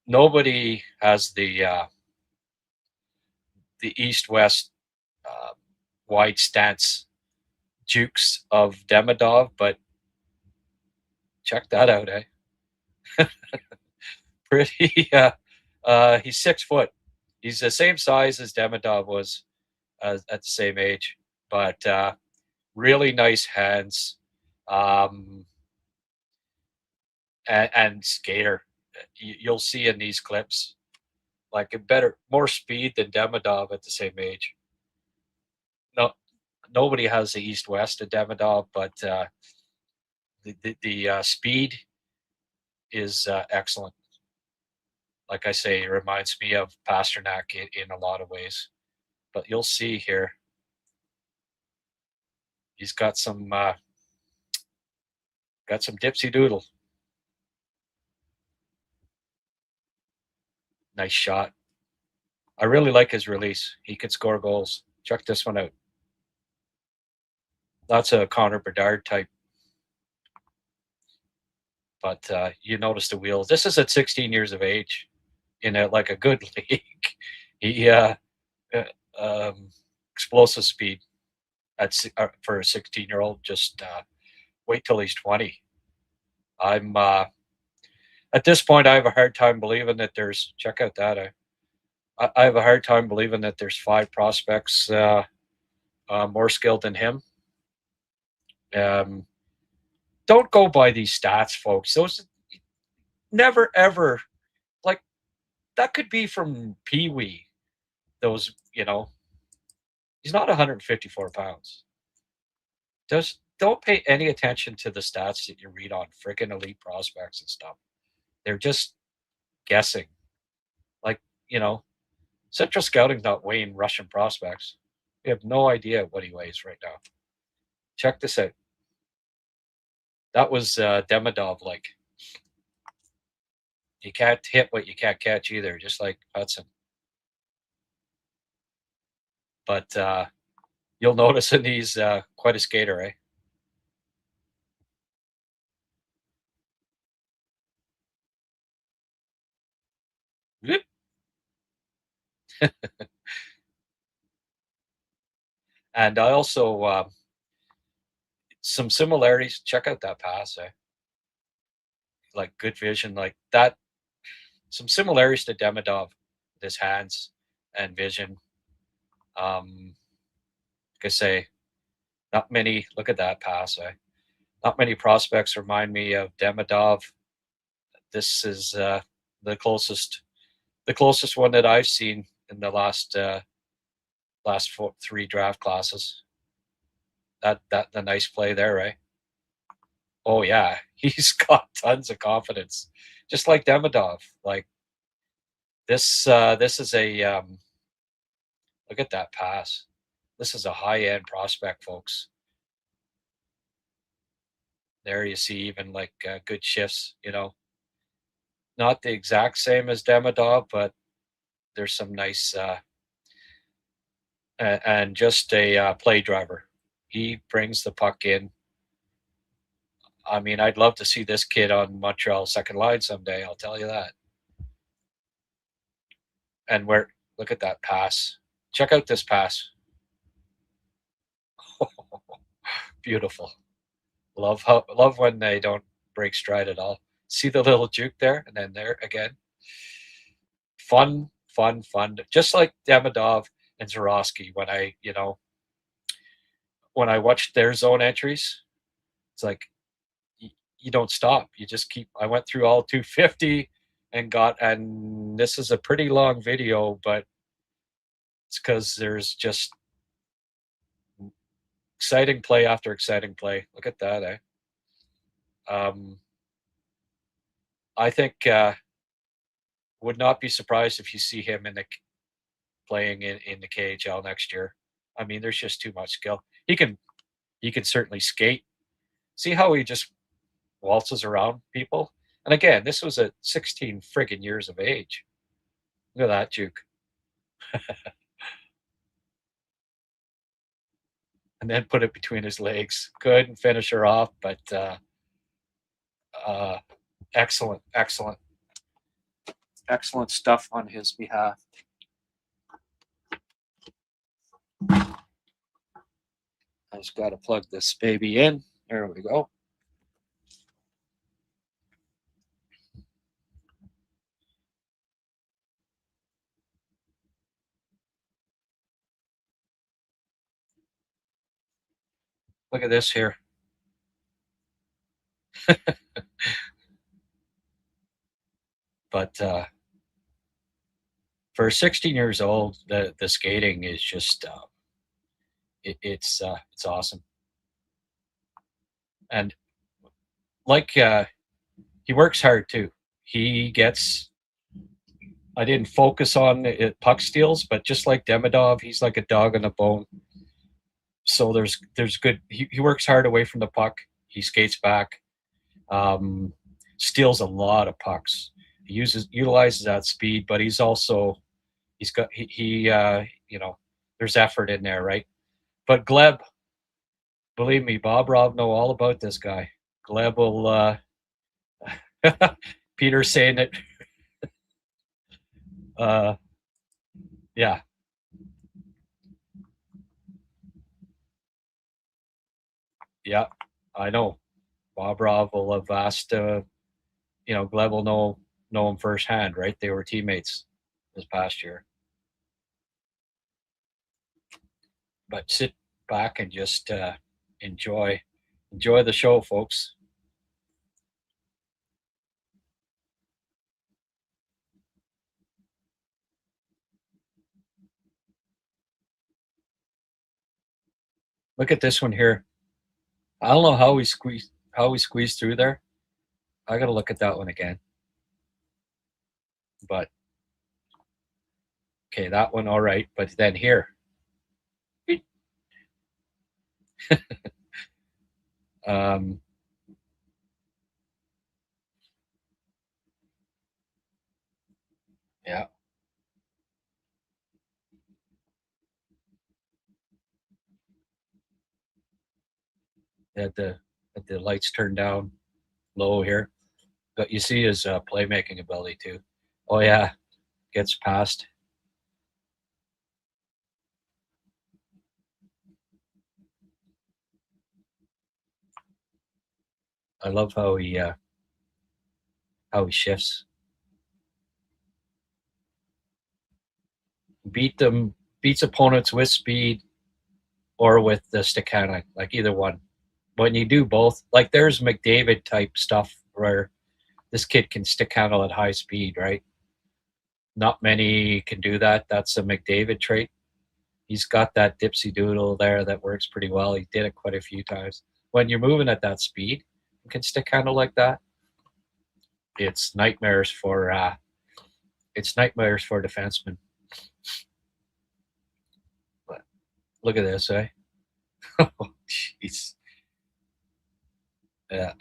nobody has the east-west wide stance jukes of Demidov, but check that out, eh? Pretty. He's 6 foot. He's the same size as Demidov was at the same age, but really nice hands, and skater. You'll see in these clips, like, more speed than Demidov at the same age. No, nobody has the east-west of Demidov, but the speed is excellent. Like I say, it reminds me of Pasternak in a lot of ways. But you'll see here, he's got some dipsy doodle. Nice shot. I really like his release. He could score goals. Check this one out. That's a Connor Bedard type. But you notice the wheels. This is at 16 years of age in a good league. He explosive speed for a 16-year-old. Just wait till he's 20. I'm at this point, I have a hard time believing that there's. Check out that. I have a hard time believing that there's 5 prospects more skilled than him. Don't go by these stats, folks. Those never ever, like, that could be from Pee Wee. Those, he's not 154 pounds. Don't pay any attention to the stats that you read on freaking elite prospects and stuff. They're just guessing. Like, Central Scouting's not weighing Russian prospects. We have no idea what he weighs right now. Check this out. That was Demidov. Like, you can't hit what you can't catch either, just like Hudson. But you'll notice that he's quite a skater, eh? And I also some similarities. Check out that pass, eh? Like, good vision, like that. Some similarities to Demidov, his hands and vision. Like I say, not many. Look at that pass, eh? Not many prospects remind me of Demidov. This is the closest one that I've seen in the last 3 draft classes. That the nice play there, right? Oh yeah, he's got tons of confidence, just like Demidov. Like, this is a look at that pass. This is a high-end prospect, folks. There you see even like good shifts. Not the exact same as Demidov, but there's some nice and just a play driver. He brings the puck in. I mean, I'd love to see this kid on Montreal's second line someday. I'll tell you that. And look at that pass. Check out this pass. Beautiful. Love when they don't break stride at all. See the little juke there, and then there again. Fun. Just like Demidov and Zurowski. When I watched their zone entries, it's like you don't stop. You just keep. I went through all 250 and this is a pretty long video, but it's because there's just exciting play after exciting play. Look at that, eh? I think would not be surprised if you see him playing in the KHL next year. I mean, there's just too much skill. He can certainly skate. See how he just waltzes around people? And again, this was at 16 friggin' years of age. Look at that juke. And then put it between his legs. Couldn't finish her off, but excellent stuff on his behalf. I just got to plug this baby in. There we go. Look at this here. But for 16 years old, the skating is just it's awesome. And like he works hard too. I didn't focus on puck steals, but just like Demidov, he's like a dog on a bone. So there's good. He works hard away from the puck. He skates back, steals a lot of pucks. He utilizes that speed, but there's effort in there, right? But Gleb, Believe me, Bob Rob know all about this guy. Gleb will. Peter saying it. Yeah. Yeah, I know. Bob Rob will have asked. Gleb will know him firsthand, right? They were teammates this past year. But sit back and just enjoy the show, folks. Look at this one here. I don't know how we squeezed through there. I got to look at that one again. But okay, that one all right. But then here. Yeah. Had the lights turned down low here. But you see his playmaking ability too. Oh yeah, gets past. I love how he shifts. Beats opponents with speed or with the stick handling, like either one. When you do both, like there's McDavid type stuff where this kid can stick handle at high speed, right? Not many can do that. That's a McDavid trait. He's got that dipsy doodle there that works pretty well. He did it quite a few times. When you're moving at that speed, you can stick handle like that. It's nightmares for defensemen. But look at this, eh? Oh, jeez. Yeah.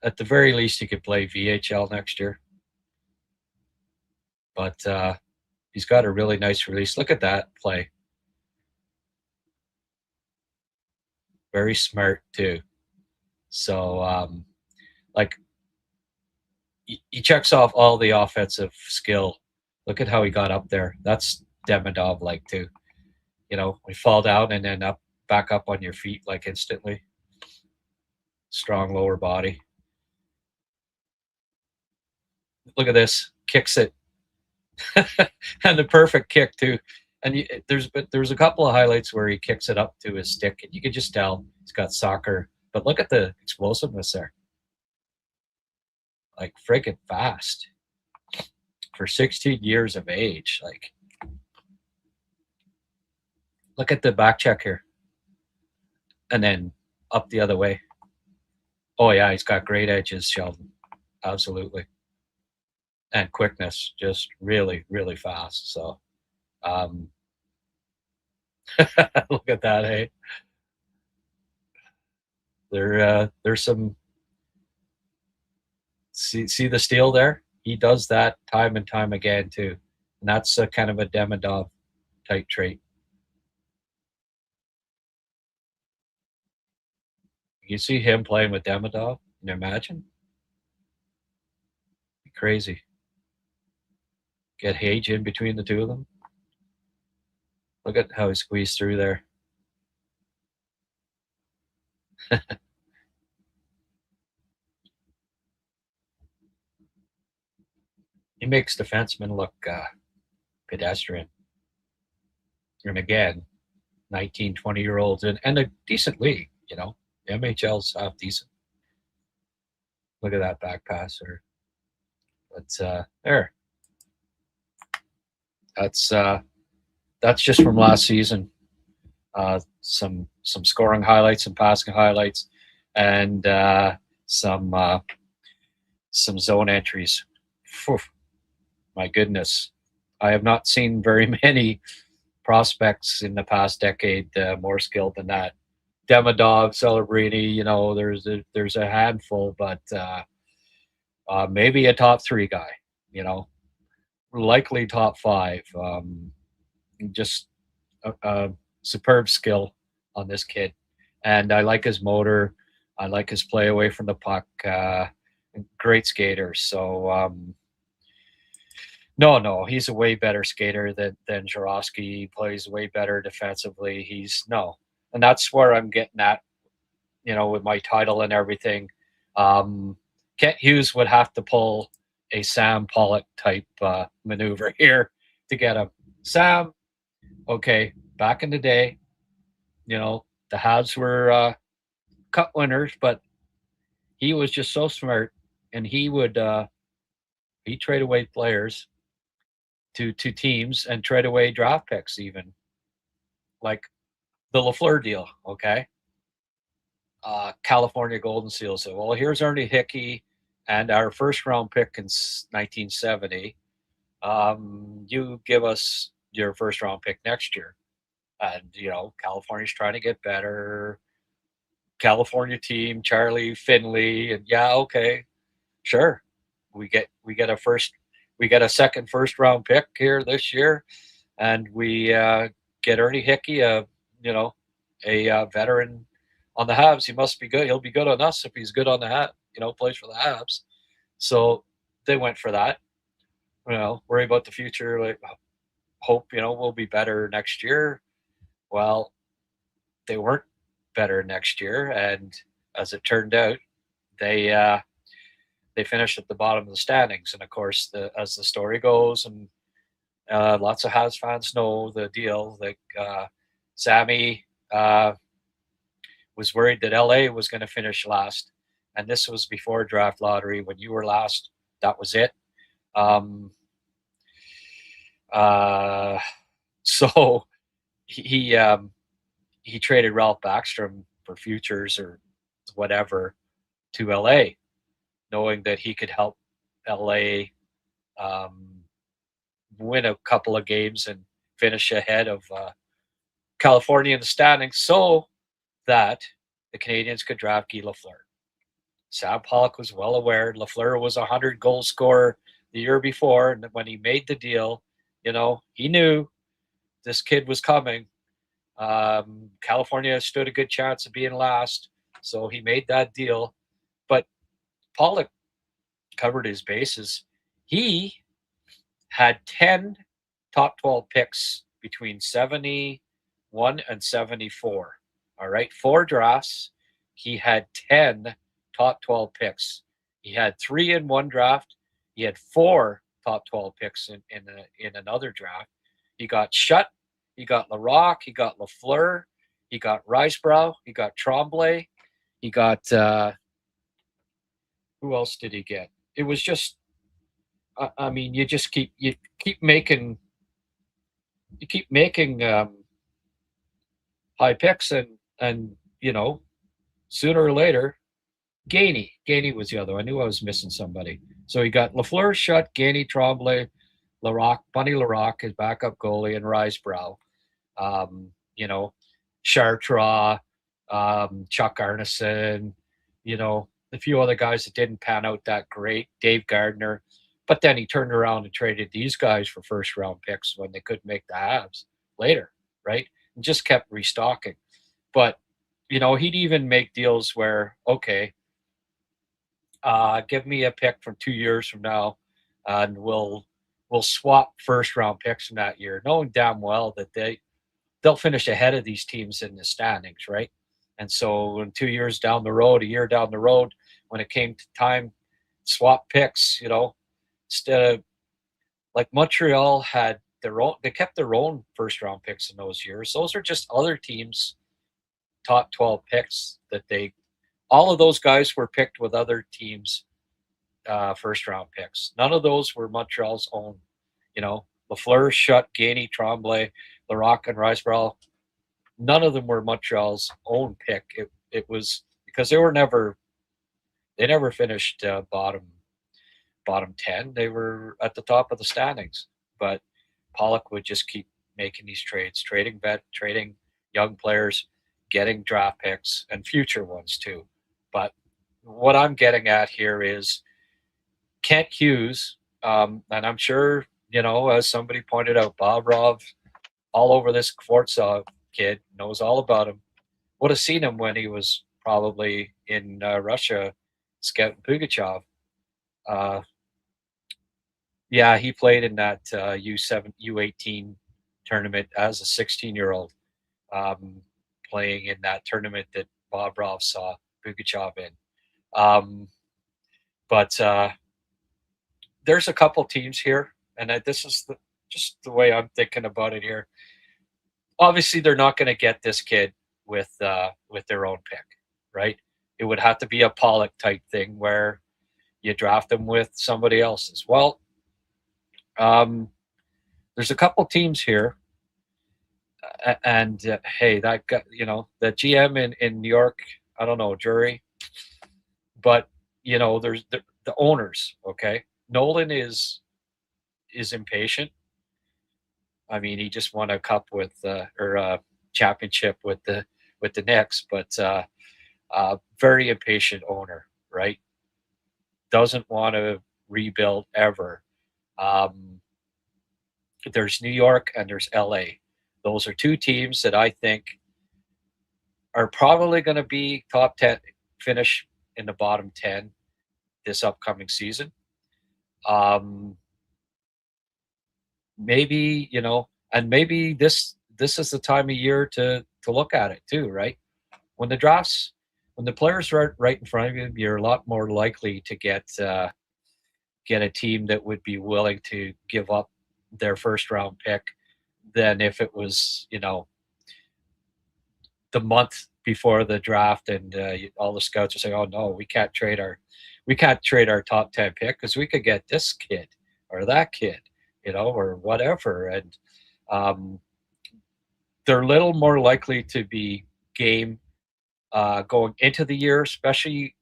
At the very least, he could play VHL next year. But he's got a really nice release. Look at that play. Very smart too. So, he checks off all the offensive skill. Look at how he got up there. That's Demidov like too. We fall down and then back up on your feet like instantly. Strong lower body. Look at this. Kicks it. And the perfect kick too. And there's a couple of highlights where he kicks it up to his stick, and you can just tell he's got soccer. But look at the explosiveness there. Like freaking fast for 16 years of age. Like, look at the back check here. And then up the other way. Oh yeah, he's got great edges, Sheldon. Absolutely. And quickness, just really, really fast. So look at that, hey. There's some see the steal there? He does that time and time again too. And that's a kind of a Demidov type trait. You see him playing with Demidov? Can you imagine? Crazy. Get Hage in between the two of them. Look at how he squeezed through there. He makes defensemen look pedestrian. And again, 19, 20-year-olds and a decent league, The MHL's half decent. Look at that back passer. But there. That's just from last season. Some scoring highlights, some passing highlights, and some zone entries. Whew, my goodness, I have not seen very many prospects in the past decade more skilled than that. Demidov, Celebrini, there's a handful, but maybe a top 3 guy. Likely top 5. Just superb skill on this kid, and I like his motor. I like his play away from the puck. Great skater. So no, he's a way better skater than Jarosky. He plays way better defensively. And that's where I'm getting at. With my title and everything. Kent Hughes would have to pull a Sam Pollock type maneuver here to get him. Sam, okay, back in the day, the Habs were cup winners, but he was just so smart, and he trade away players to teams and trade away draft picks, even like the Lafleur deal. Okay. California Golden Seals said, well, here's Ernie Hickey and our first round pick in 1970. You give us your first round pick next year. And, California's trying to get better. California team, Charlie Finley, and okay, sure. We get a second first round pick here this year, and we get Ernie Hickey, a veteran on the Habs. He must be good. He'll be good on us if he's good on the Habs, plays for the Habs. So they went for that. Worry about the future. Like, hope, we'll be better next year. Well, they weren't better next year. And as it turned out, they finished at the bottom of the standings. And of course, as the story goes, and lots of Habs fans know the deal, like Sammy was worried that LA was going to finish last. And this was before draft lottery. When you were last, that was it. So he traded Ralph Backstrom for futures or whatever to LA, knowing that he could help LA win a couple of games and finish ahead of California in the standings, so that the Canadians could draft Guy Lafleur. Sam Pollock was well aware Lafleur was a 100-goal scorer the year before, and when he made the deal, he knew this kid was coming. California stood a good chance of being last, so he made that deal. But Pollock covered his bases. He had 10 top 12 picks between 71 and 74. All right, 4 drafts. He had 10 top 12 picks. He had 3 in one draft. He had 4 top 12 picks in another draft. He got Shutt. He got Larocque. He got Lafleur. He got Risebrough. He got Tremblay. He got who else did he get? It was just, you just keep making high picks, and sooner or later, Gainey was the other. I knew I was missing somebody. So he got Lafleur, Shutt, Gainey, Tremblay, Larocque, Bunny Larocque, his backup goalie, and Risebrough. Chartres, Chuck Arneson, a few other guys that didn't pan out that great, Dave Gardner. But then he turned around and traded these guys for first-round picks when they couldn't make the Habs later, right? And just kept restocking. But, he'd even make deals where, okay, give me a pick from 2 years from now, and we'll swap first-round picks from that year, knowing damn well that they'll finish ahead of these teams in the standings, right? And so in 2 years down the road, a year down the road, when it came to time, swap picks, instead of, like, Montreal had their own, they kept their own first-round picks in those years. Those are just other teams' top 12 picks that all of those guys were picked with other teams' first-round picks. None of those were Montreal's own. Lafleur, Shutt, Gainey, Tremblay, Larocque, and Risebrough. None of them were Montreal's own pick. It was because they never finished bottom 10. They were at the top of the standings. But Pollock would just keep making these trades, trading young players, getting draft picks, and future ones too. But what I'm getting at here is Kent Hughes, and I'm sure, as somebody pointed out, Bob Rov all over this Kvartsov kid, knows all about him. Would have seen him when he was probably in Russia scouting Pugachev. Yeah, he played in that U7, U18 tournament as a 16-year-old, playing in that tournament that Bobrov saw Pugachev in. But there's a couple teams here, and this is just the way I'm thinking about it here. Obviously, they're not going to get this kid with their own pick, right? It would have to be a Pollock type thing where you draft him with somebody else's. Well, there's a couple teams here, and hey, that got, the GM in New York, I don't know, jury, but there's the owners. Okay, Nolan is impatient. I mean, he just won a cup with or a championship with the Knicks, but very impatient owner, right? Doesn't want to rebuild ever. There's New York and there's LA. Those are two teams that I think are probably going to be top 10, finish in the bottom 10 this upcoming season. Maybe, and maybe this is the time of year to look at it too, right? When the players are right in front of you, you're a lot more likely to get a team that would be willing to give up their first round pick than if it was, the month before the draft and all the scouts are saying, "Oh no, we can't trade our top 10 pick because we could get this kid or that kid, or whatever." And they're a little more likely to be game going into the year, especially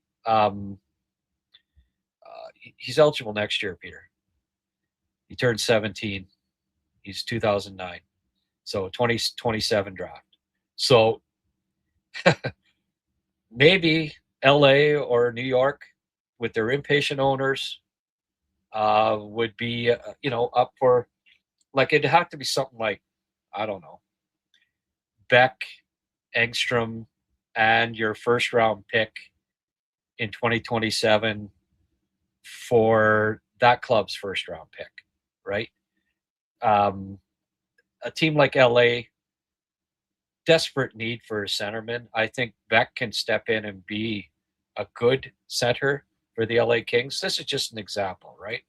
he's eligible next year, Peter. He turned 17. He's 2009. So 2027 draft. So maybe LA or New York with their impatient owners would be, up for, like, it'd have to be something like, I don't know, Beck, Engstrom, and your first round pick in 2027 for that club's first round pick, right? A team like LA, desperate need for a centerman. I think Beck can step in and be a good center for the LA Kings. This is just an example, right?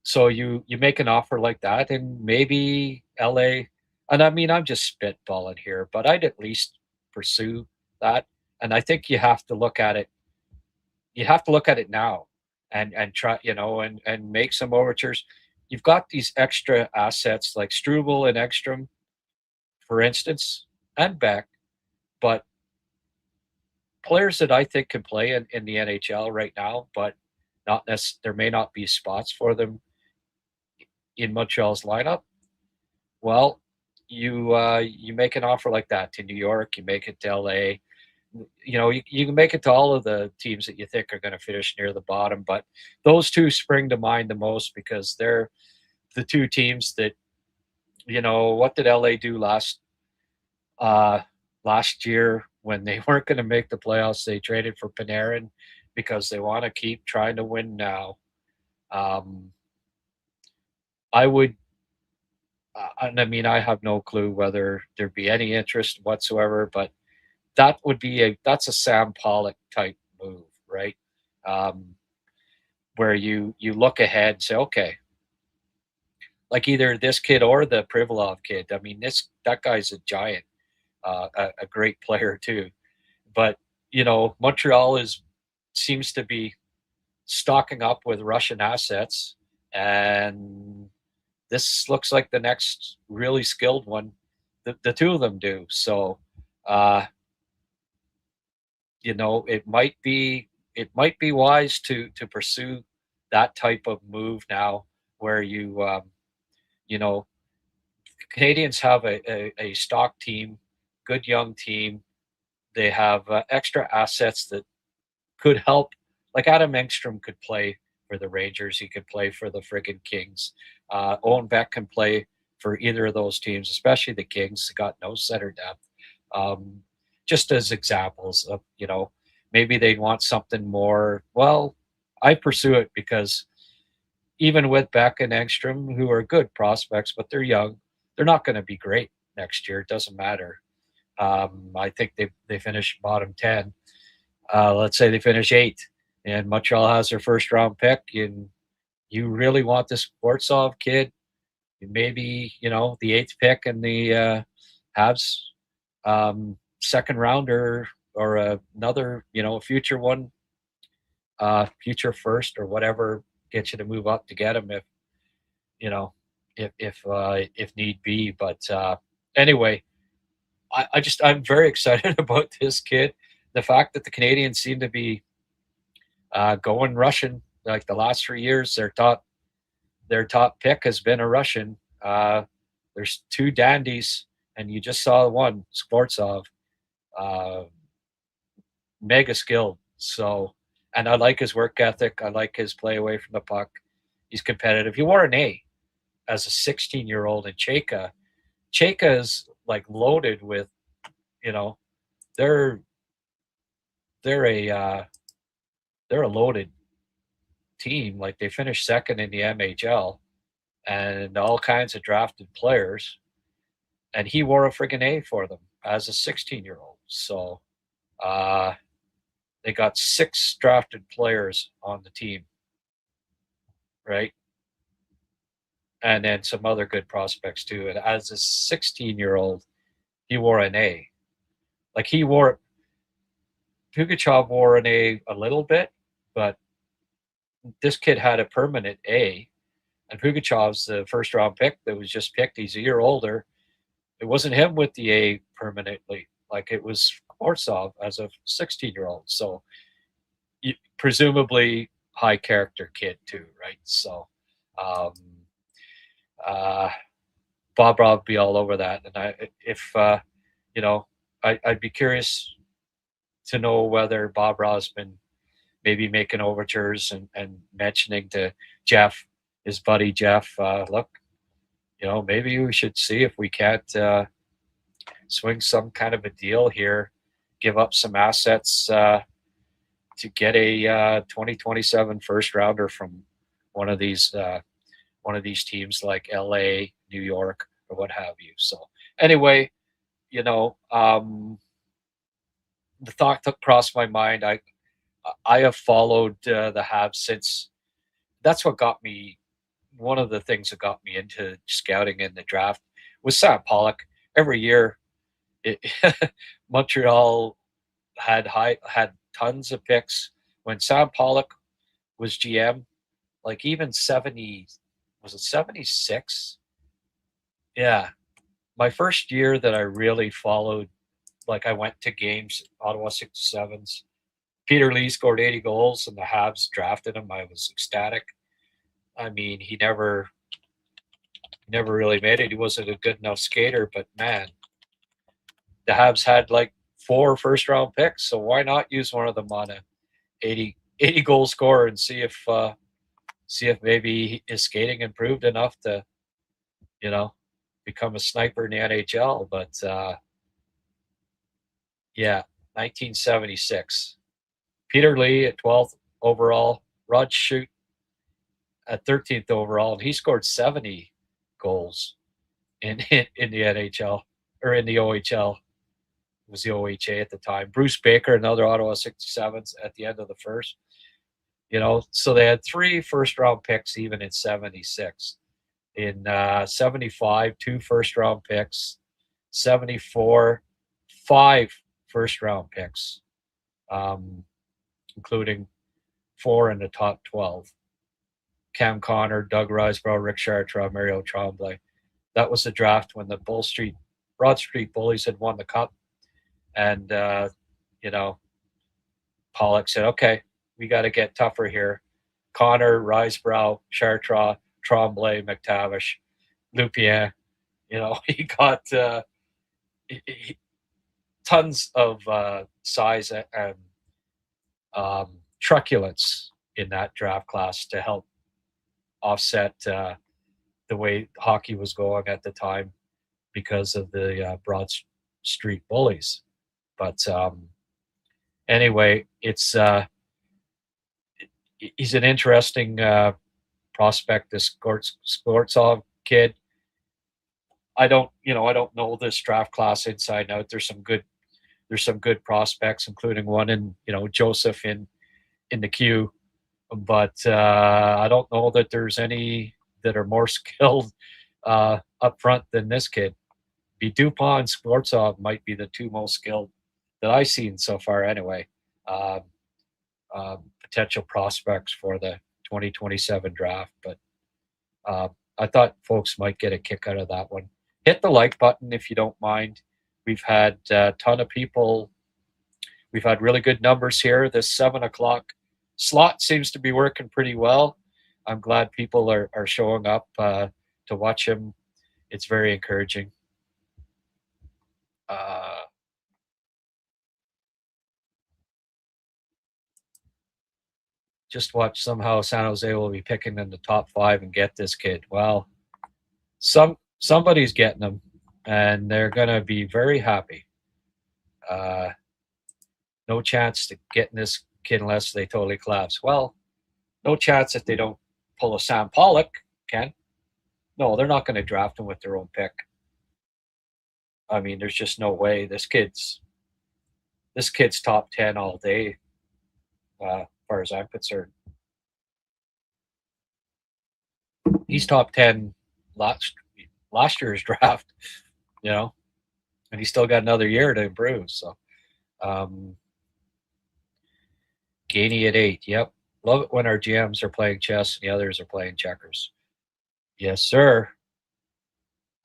So you make an offer like that, and maybe LA, and I mean, I'm just spitballing here, but I'd at least pursue that. And I think you have to look at it. You have to look at it now and try, and make some overtures. You've got these extra assets like Struble and Ekstrom, for instance, and Beck, but players that I think can play in the NHL right now, but there may not be spots for them in Montreal's lineup. Well, you make an offer like that to New York, you make it to LA. You can make it to all of the teams that you think are going to finish near the bottom, but those two spring to mind the most because they're the two teams that, what did LA do last year when they weren't going to make the playoffs? They traded for Panarin because they want to keep trying to win now. I would, and I mean, I have no clue whether there'd be any interest whatsoever, but that's a Sam Pollock type move, right? Where you look ahead and say, okay, like either this kid or the Privalov kid. I mean, that guy's a giant, a great player too. But Montreal seems to be stocking up with Russian assets, and this looks like the next really skilled one. The two of them do. So, it might be wise to pursue that type of move now, where Canadians have a stock team, good young team. They have extra assets that could help. Like Adam Engstrom could play for the Rangers. He could play for the friggin' Kings. Owen Beck can play for either of those teams, especially the Kings. Got no center depth. Just as examples of, maybe they'd want something more. Well, I pursue it because even with Beck and Engstrom, who are good prospects, but they're young, they're not going to be great next year. It doesn't matter. I think they finish bottom 10. Let's say they finish 8th, and Montreal has their first round pick, and you really want this Sportsov kid. Maybe, the 8th pick and the Habs second rounder or another, future one, future first or whatever, get you to move up to get him if need be. But anyway, I'm very excited about this kid. The fact that the Canadians seem to be going Russian like the last 3 years, their top pick has been a Russian. There's 2 dandies, and you just saw one, Sportsov, mega skilled. So, and I like his work ethic. I like his play away from the puck. He's competitive. He wore an A as a 16-year-old in Cheka. Cheka is like loaded with, they're a loaded team. Like, they finished second in the MHL and all kinds of drafted players. And he wore a friggin' A for them as a 16-year-old. So they got 6 drafted players on the team, right? And then some other good prospects too. And as a 16-year-old, he wore an A. Like, Pugachev wore an A a little bit, but this kid had a permanent A. And Pugachev's the first round pick that was just picked. He's a year older. It wasn't him with the A permanently. Like, it was Sportsov as a 16-year-old. So presumably high character kid too, right? So Bob Rob be all over that. And I'd be curious to know whether Bob Rob's been maybe making overtures and mentioning to Jeff, his buddy Jeff, look, maybe we should see if we can't swing some kind of a deal here, give up some assets to get a 2027 first rounder from one of these teams like LA, New York, or what have you. So anyway, the thought crossed my mind. I have followed the Habs since. That's what got me. One of the things that got me into scouting in the draft was Sam Pollock. Every year, Montreal had tons of picks. When Sam Pollock was GM, like even 76? Yeah. My first year that I really followed, like I went to games, Ottawa 67s. Peter Lee scored 80 goals and the Habs drafted him. I was ecstatic. I mean, he never really made it. He wasn't a good enough skater, but man, the Habs had like 4 first-round picks, so why not use one of them on a 80 goal scorer and see if maybe his skating improved enough to, become a sniper in the NHL. But 1976. Peter Lee at 12th overall, Rod Shute at 13th overall, and he scored 70 goals in the NHL or in the OHL. It was the OHA at the time. Bruce Baker, another Ottawa 67s at the end of the first. So they had 3 first-round picks even in 76. In 75, 2 first-round picks. 74, 5 first-round picks, including 4 in the top 12. Cam Connor, Doug Risebrough, Rick Chartrand, Mario Tremblay. That was the draft when the Broad Street Bullies had won the cup. And, Pollock said, okay, we got to get tougher here. Connor, Risebrough, Chartrand, Tremblay, McTavish, Lupien. He got tons of size and truculence in that draft class to help offset the way hockey was going at the time because of the Broad Street bullies. But anyway, it's he's an interesting prospect, this Skvortsov kid. I don't know this draft class inside and out. There's some good prospects, including one in Joseph in the queue, but I don't know that there's any that are more skilled up front than this kid. Dupont and Skvortsov might be the two most skilled that I've seen so far anyway. Potential prospects for the 2027 draft, but I thought folks might get a kick out of that one. Hit the like button if you don't mind. We've had a ton of people. We've had really good numbers here. This 7 o'clock slot seems to be working pretty well. I'm glad people are showing up to watch him. It's very encouraging. Just watch, somehow San Jose will be picking in the top 5 and get this kid. Well, somebody's getting him, and they're going to be very happy. No chance to getting this kid unless they totally collapse. Well, no chance if they don't pull a Sam Pollock, Ken. No, they're not going to draft him with their own pick. I mean, there's just no way. This kid's top 10 all day, as far as I'm concerned. He's top 10 last year's draft, and he's still got another year to improve. So, Gainey at 8. Yep. Love it when our GMs are playing chess and the others are playing checkers. Yes, sir.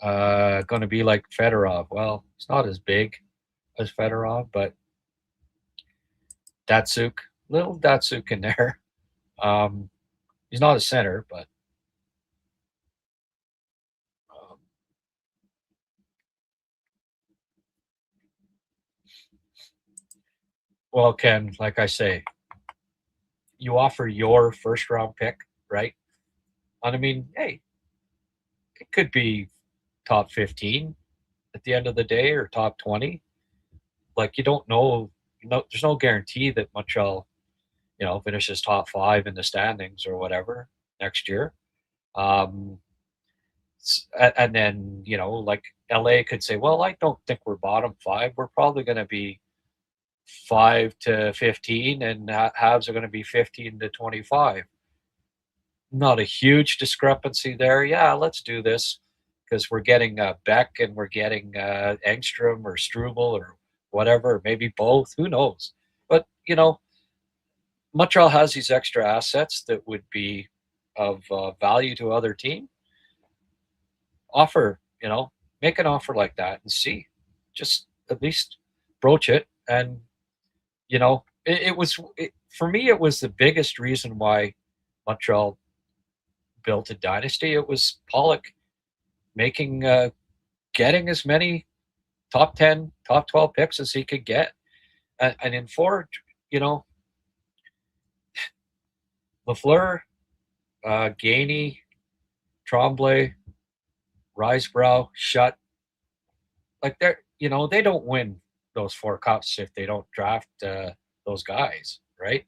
Going to be like Fedorov. Well, it's not as big as Fedorov, but Datsuk, little Datsuk in there. He's not a center, but well, Ken, like I say, you offer your first round pick, right? And I mean, hey, it could be top 15 at the end of the day or top 20. Like, you don't know. There's no guarantee that Montreal, finishes top 5 in the standings or whatever next year. And then, like LA could say, well, I don't think we're bottom 5. We're probably going to be 5 to 15, and Habs are going to be 15 to 25. Not a huge discrepancy there. Yeah, let's do this because we're getting Beck and we're getting Engstrom or Struble or whatever, maybe both. Who knows? But, Montreal has these extra assets that would be of value to other team. Offer, make an offer like that and see. Just at least broach it. And, for me, it was the biggest reason why Montreal built a dynasty. It was Pollock getting as many top 10, top 12 picks as he could get. And in forward, Lafleur, Gainey, Tremblay, Risebrough, Shutt, like they don't win those 4 cups if they don't draft those guys, right?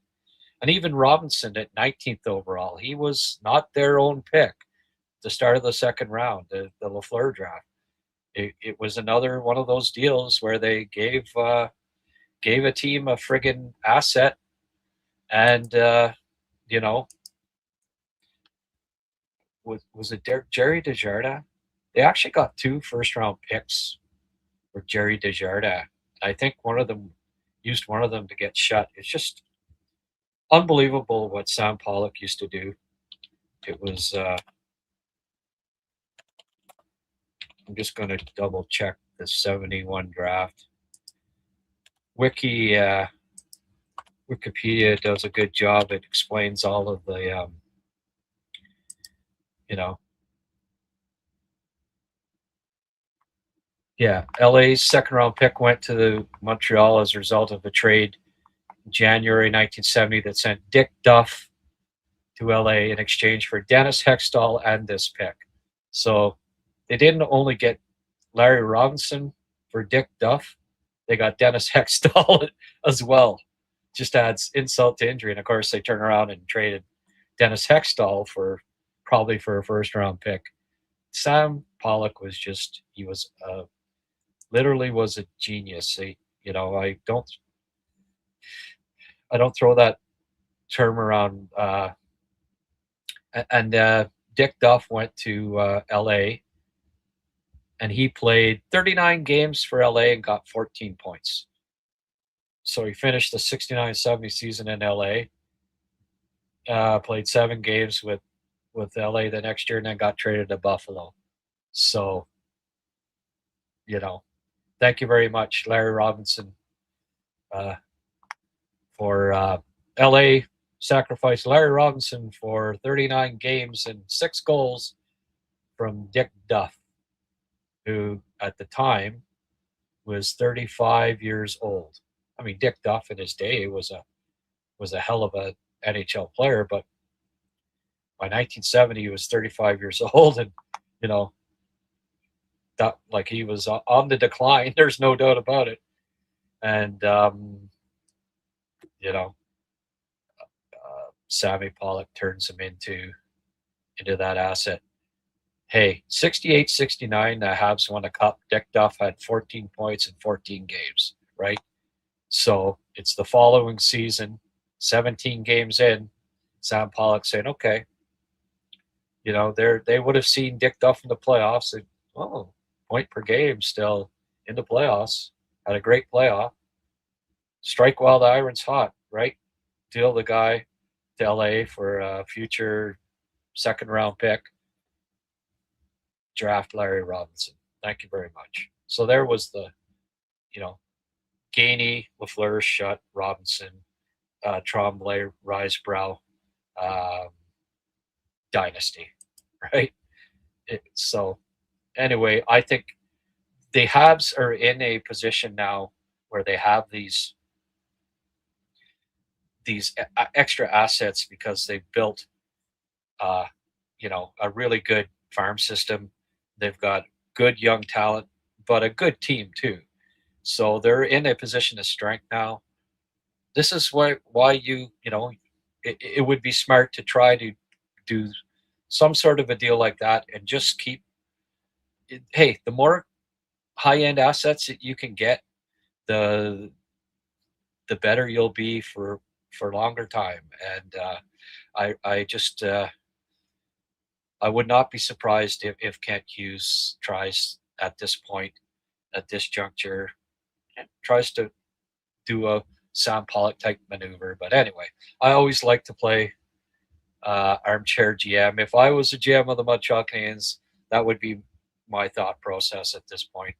And even Robinson at 19th overall, he was not their own pick at the start of the second round, the Lafleur draft. It was another one of those deals where they gave a team a friggin' asset, and was it Jerry Desjardins? They actually got 2 first-round picks for Jerry Desjardins. I think one of them used one of them to get shut. It's just unbelievable what Sam Pollock used to do. It was. I'm just going to double check the 71 draft. Wikipedia does a good job. It explains all of the, Yeah, LA's second round pick went to the Montreal as a result of a trade in January 1970 that sent Dick Duff to LA in exchange for Dennis Hextall and this pick. So they didn't only get Larry Robinson for Dick Duff, they got Dennis Hextall as well. Just adds insult to injury. And of course, they turn around and traded Dennis Hextall for probably for a first-round pick. Sam Pollock was just, he was literally was a genius. You know, I don't throw that term around. And Dick Duff went to LA, and he played 39 games for LA and got 14 points. So he finished the 69-70 season in LA, played 7 games with LA the next year, and then got traded to Buffalo. So, you know, thank you very much, Larry Robinson, for LA sacrificed Larry Robinson for 39 games and 6 goals from Dick Duff, who at the time was 35 years old. I mean, Dick Duff in his day was a hell of a NHL player, but by 1970 he was 35 years old, and you know, that, like, he was on the decline. There's no doubt about it. And you know, Sammy Pollock turns him into that asset. Hey, 68-69, the Habs won a cup. Dick Duff had 14 points in 14 games, right? So it's the following season, 17 games in, Sam Pollock saying, okay, you know, they would have seen Dick Duff in the playoffs. And, oh, point per game still in the playoffs. Had a great playoff. Strike while the iron's hot, right? Deal the guy to LA for a future second-round pick. Draft Larry Robinson. Thank you very much. So there was the, you know, Gainey, Lafleur, Schutt, Robinson, Tremblay, Risebrow dynasty, right? So anyway, I think the Habs are in a position now where they have these extra assets because they've built, you know, a really good farm system. They've got good young talent, but a good team too. So they're in a position of strength now. This is why you know, it would be smart to try to do some sort of a deal like that and just keep. Hey, the more high-end assets that you can get, the better you'll be for longer time. And I just I would not be surprised if Kent Hughes tries at this point, at this juncture, tries to do a Sam Pollock type maneuver. But anyway, I always like to play armchair GM. If I was a GM of the Montreal Canadiens, that would be my thought process at this point.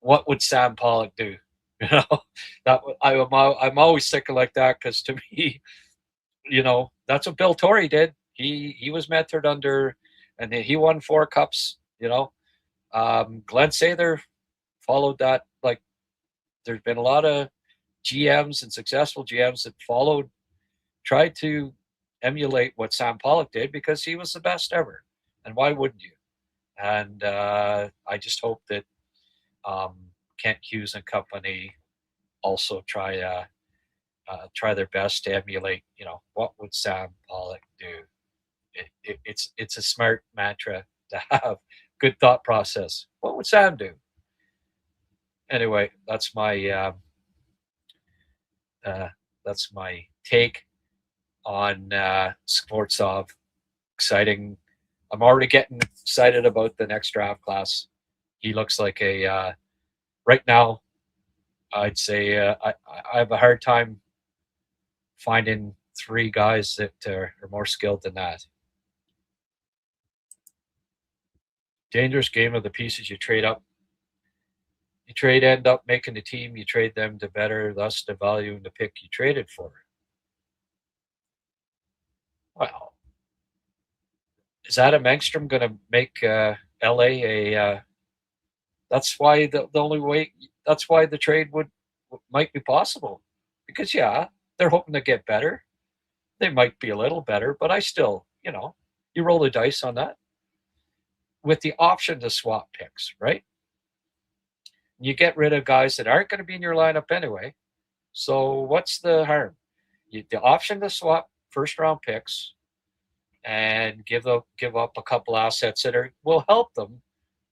What would Sam Pollock do? You know, that I'm always thinking like that, because to me, you know, that's what Bill Torrey did. He was mentored under, and he won 4 cups. You know, Glenn Sather followed that. Like, there's been a lot of GMs and successful GMs that tried to emulate what Sam Pollock did, because he was the best ever. And why wouldn't you? And I just hope that Kent Hughes and company also try their best to emulate, you know, what would Sam Pollock do? It's a smart mantra to have. Good thought process. What would Sam do? Anyway, that's my take on Skvortsov. Exciting. I'm already getting excited about the next draft class. He looks like a right now, I'd say I have a hard time finding 3 guys that are more skilled than that. Dangerous game of the pieces you trade up. You end up making the team, you trade them to better, thus devaluing the pick you traded for. Well, is Adam Engstrom going to make LA a? That's why the only way. That's why the trade might be possible, because they're hoping to get better. They might be a little better, but I still, you know, you roll the dice on that with the option to swap picks, right? You get rid of guys that aren't going to be in your lineup anyway. So what's the harm? The option to swap first round picks and give up a couple assets that will help them,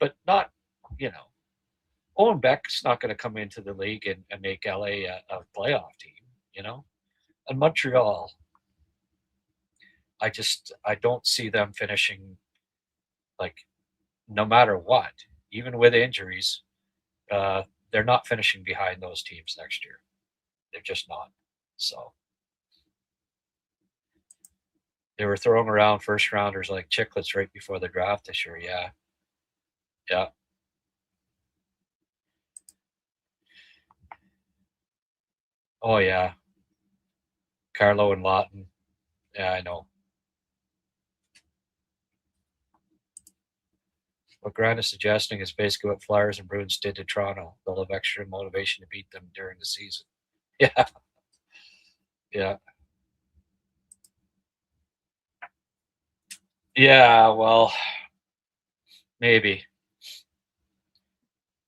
but not, you know, Owen Beck's not going to come into the league and make LA a playoff team, you know. And Montreal, I don't see them finishing, like, no matter what, even with injuries, they're not finishing behind those teams next year. They're just not. So they were throwing around first rounders like chiclets right before the draft this year. Yeah. Yeah. Oh, yeah. Carlo and Lawton. Yeah, I know. What Grant is suggesting is basically what Flyers and Bruins did to Toronto. They'll have extra motivation to beat them during the season. Yeah. Yeah. Yeah, well, maybe.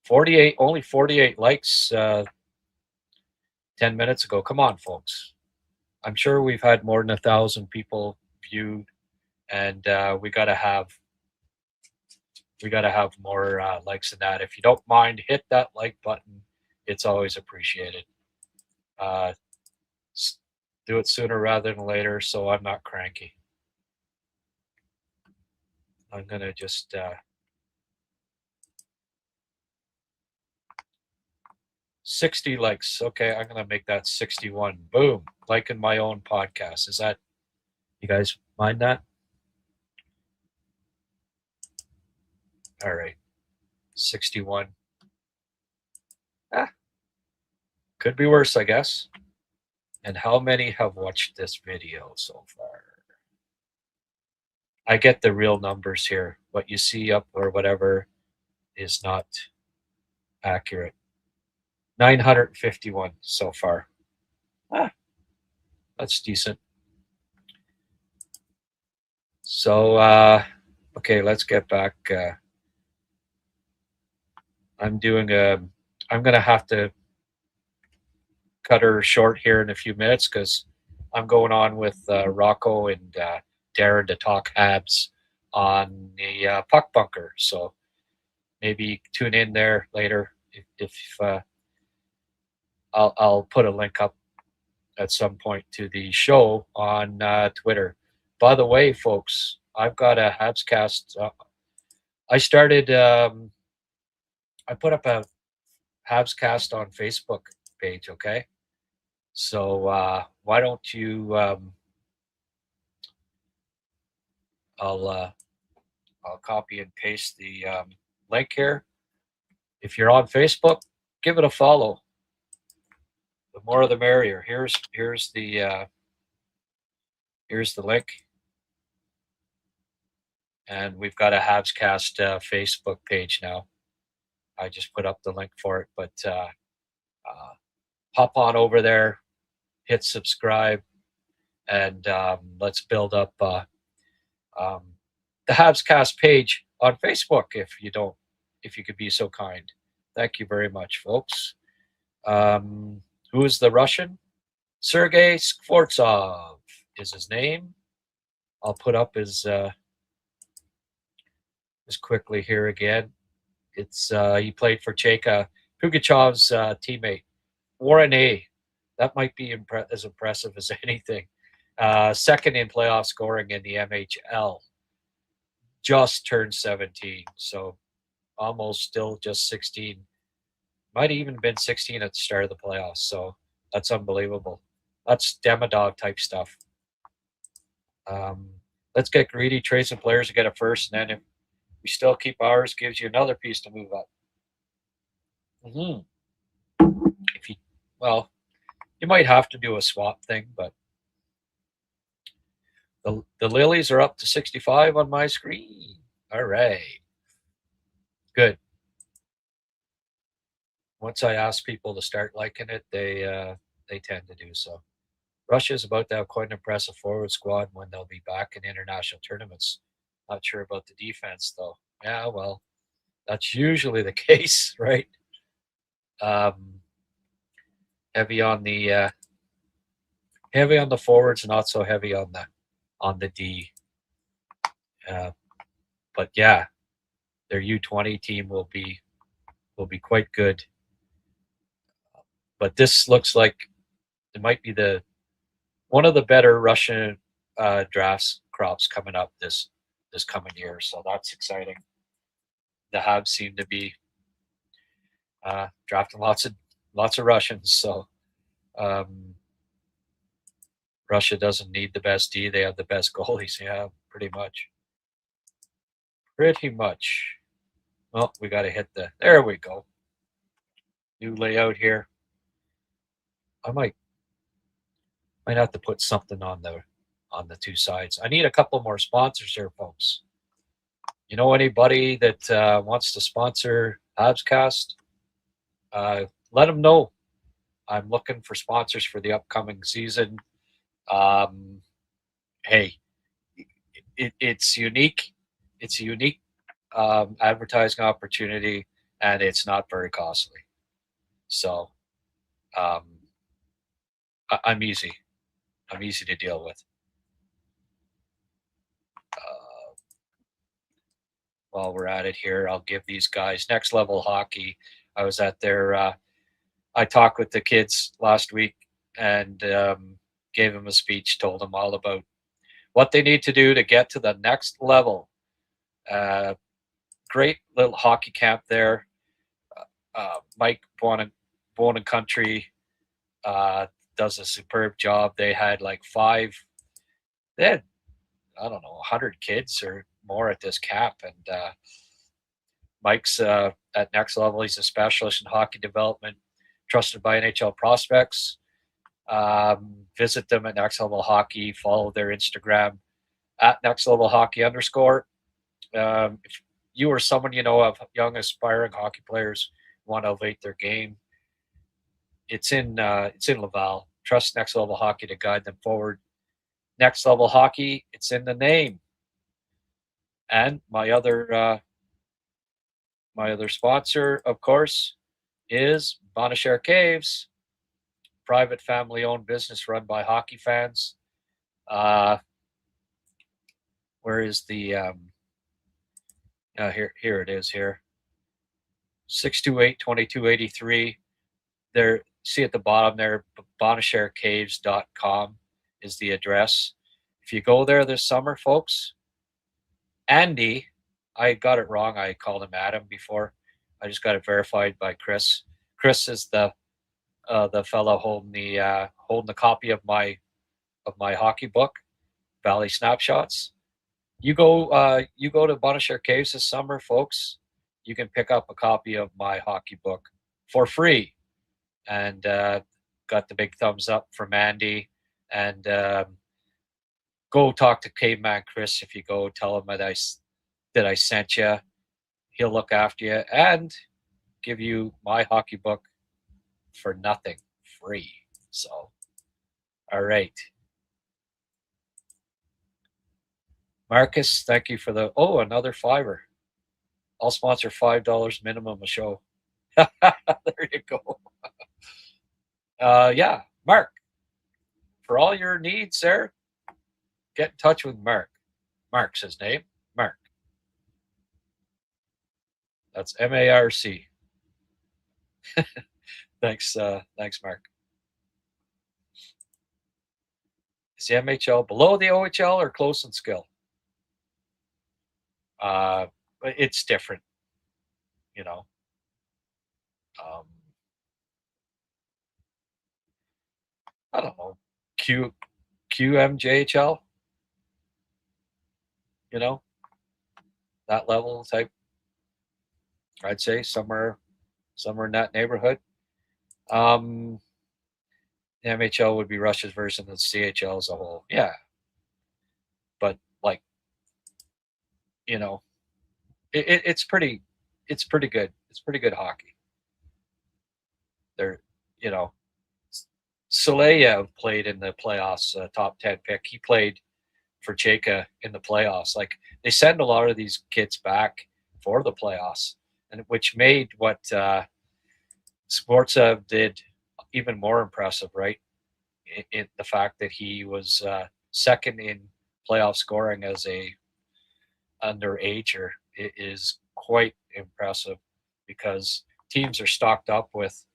48, only 48 likes 10 minutes ago. Come on, folks. I'm sure we've had more than 1,000 people viewed, and we got to have more likes than that. If you don't mind, hit that like button. It's always appreciated. Do it sooner rather than later, so I'm not cranky. I'm gonna just 60 likes. Okay, I'm gonna make that 61. Boom. Liking my own podcast. Is that, you guys mind that? All right. 61. Could be worse, I guess. And how many have watched this video so far? I get the real numbers here. What you see up or whatever is not accurate. 951 so far. That's decent. So, okay, let's get back. I'm going to have to cut her short here in a few minutes because I'm going on with Rocco and Darren to talk Habs on the puck bunker. So maybe tune in there later if I'll put a link up at some point to the show on Twitter. By the way, folks, I've got a Habscast. I started. I put up a Habscast on Facebook page. Okay, so why don't you? I'll copy and paste the link here. If you're on Facebook, give it a follow. The more the merrier. Here's the link, and we've got a Habscast Facebook page now. I just put up the link for it, but hop on over there, hit subscribe, and let's build up the Habscast page on Facebook. If you could be so kind, thank you very much, folks. Who is the Russian? Sergei Skvortsov is his name. I'll put up his quickly here again. It's he played for Cheka, Pugachev's teammate. Warren A. That might be as impressive as anything. Second in playoff scoring in the MHL. Just turned 17, so almost still just 16. Might have even been 16 at the start of the playoffs, so that's unbelievable. That's Demidov type stuff. Let's get greedy, trade some players to get a first, and then if we still keep ours, gives you another piece to move up. You might have to do a swap thing, but the lilies are up to 65 on my screen. All right, good. Once I ask people to start liking it, they tend to do so. Russia's about to have quite an impressive forward squad when they'll be back in international tournaments. Not sure about the defense, though. Yeah, well, that's usually the case, right? Heavy on the forwards, not so heavy on the D. But yeah, their U20 team will be quite good. But this looks like it might be one of the better Russian drafts crops coming up this coming year. So that's exciting. The Habs seem to be drafting lots of Russians. So Russia doesn't need the best D; they have the best goalies. Yeah, pretty much. Pretty much. Well, we got to hit there we go. New layout here. I might have to put something on the two sides. I need a couple more sponsors here, folks. You know anybody that wants to sponsor Habscast? Let them know. I'm looking for sponsors for the upcoming season. Hey, it's unique. It's a unique advertising opportunity, and it's not very costly. So I'm easy. I'm easy to deal with. While we're at it here, I'll give these guys Next Level Hockey. I was at their I talked with the kids last week and gave them a speech, told them all about what they need to do to get to the next level. Great little hockey camp there. Mike Born and Country does a superb job. They had like I don't know, 100 kids or more at this camp. And Mike's at Next Level. He's a specialist in hockey development, trusted by NHL prospects. Visit them at Next Level Hockey. Follow their Instagram at Next Level Hockey _. If you or someone you know of young aspiring hockey players want to elevate their game, it's in Laval. Trust Next Level Hockey to guide them forward. Next Level Hockey, it's in the name. And my other sponsor, of course, is Bonashare Caves, private family-owned business run by hockey fans. Where is the here it is here. 628-2283. There, see at the bottom there, bonasharecaves.com is the address. If you go there this summer, folks, Andy, I got it wrong. I called him Adam before. I just got it verified by Chris. Chris is the fellow holding the copy of my hockey book, Valley Snapshots. You go to Bonashare Caves this summer, folks. You can pick up a copy of my hockey book for free, and got the big thumbs up from Andy. And go talk to Caveman Chris if you go. Tell him that I sent you. He'll look after you and give you my hockey book for nothing, free. So, all right. Marcus, thank you for another $5. I'll sponsor $5 minimum a show. There you go. Yeah, Mark, for all your needs there, get in touch with Mark. Mark's his name. Mark. That's MARC. Thanks, Mark. Is the MHL below the OHL or close in skill? It's different, you know. I don't know, QMJHL, you know, that level type. I'd say somewhere in that neighborhood. The MHL would be Russia's version of the CHL as a whole. Yeah. But like, you know, it's pretty good. It's pretty good hockey. They're, you know, Soleil played in the playoffs, top 10 pick. He played for Cheka in the playoffs. Like, they send a lot of these kids back for the playoffs, and which made what Sportsev did even more impressive, right? In the fact that he was second in playoff scoring as a underager is quite impressive, because teams are stocked up with,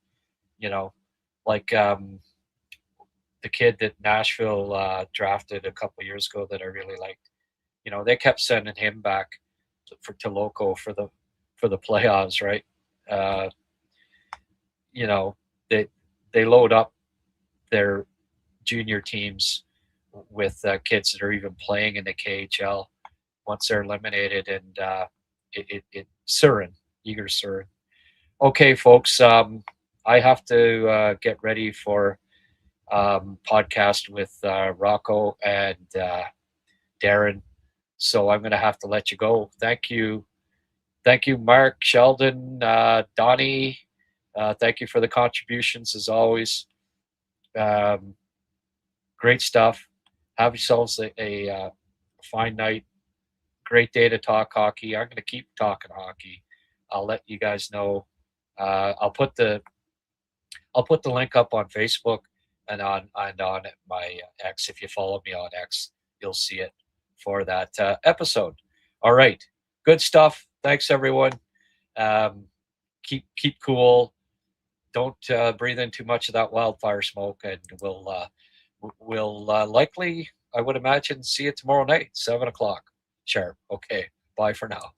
like the kid that Nashville drafted a couple of years ago that I really liked. They kept sending him back to Loco for the playoffs, right? They load up their junior teams with kids that are even playing in the KHL once they're eliminated, and Surin, Igor Surin. Okay, folks, I have to get ready for podcast with Rocco and Darren, so I'm going to have to let you go. Thank you, Mark, Sheldon, Donnie. Thank you for the contributions as always. Great stuff. Have yourselves a fine night. Great day to talk hockey. I'm going to keep talking hockey. I'll let you guys know. I'll put the link up on Facebook and on my X. If you follow me on X, you'll see it for that episode. All right, good stuff. Thanks, everyone. Keep cool. Don't breathe in too much of that wildfire smoke, and we'll likely, I would imagine, see you tomorrow night, 7:00 sharp. Okay, bye for now.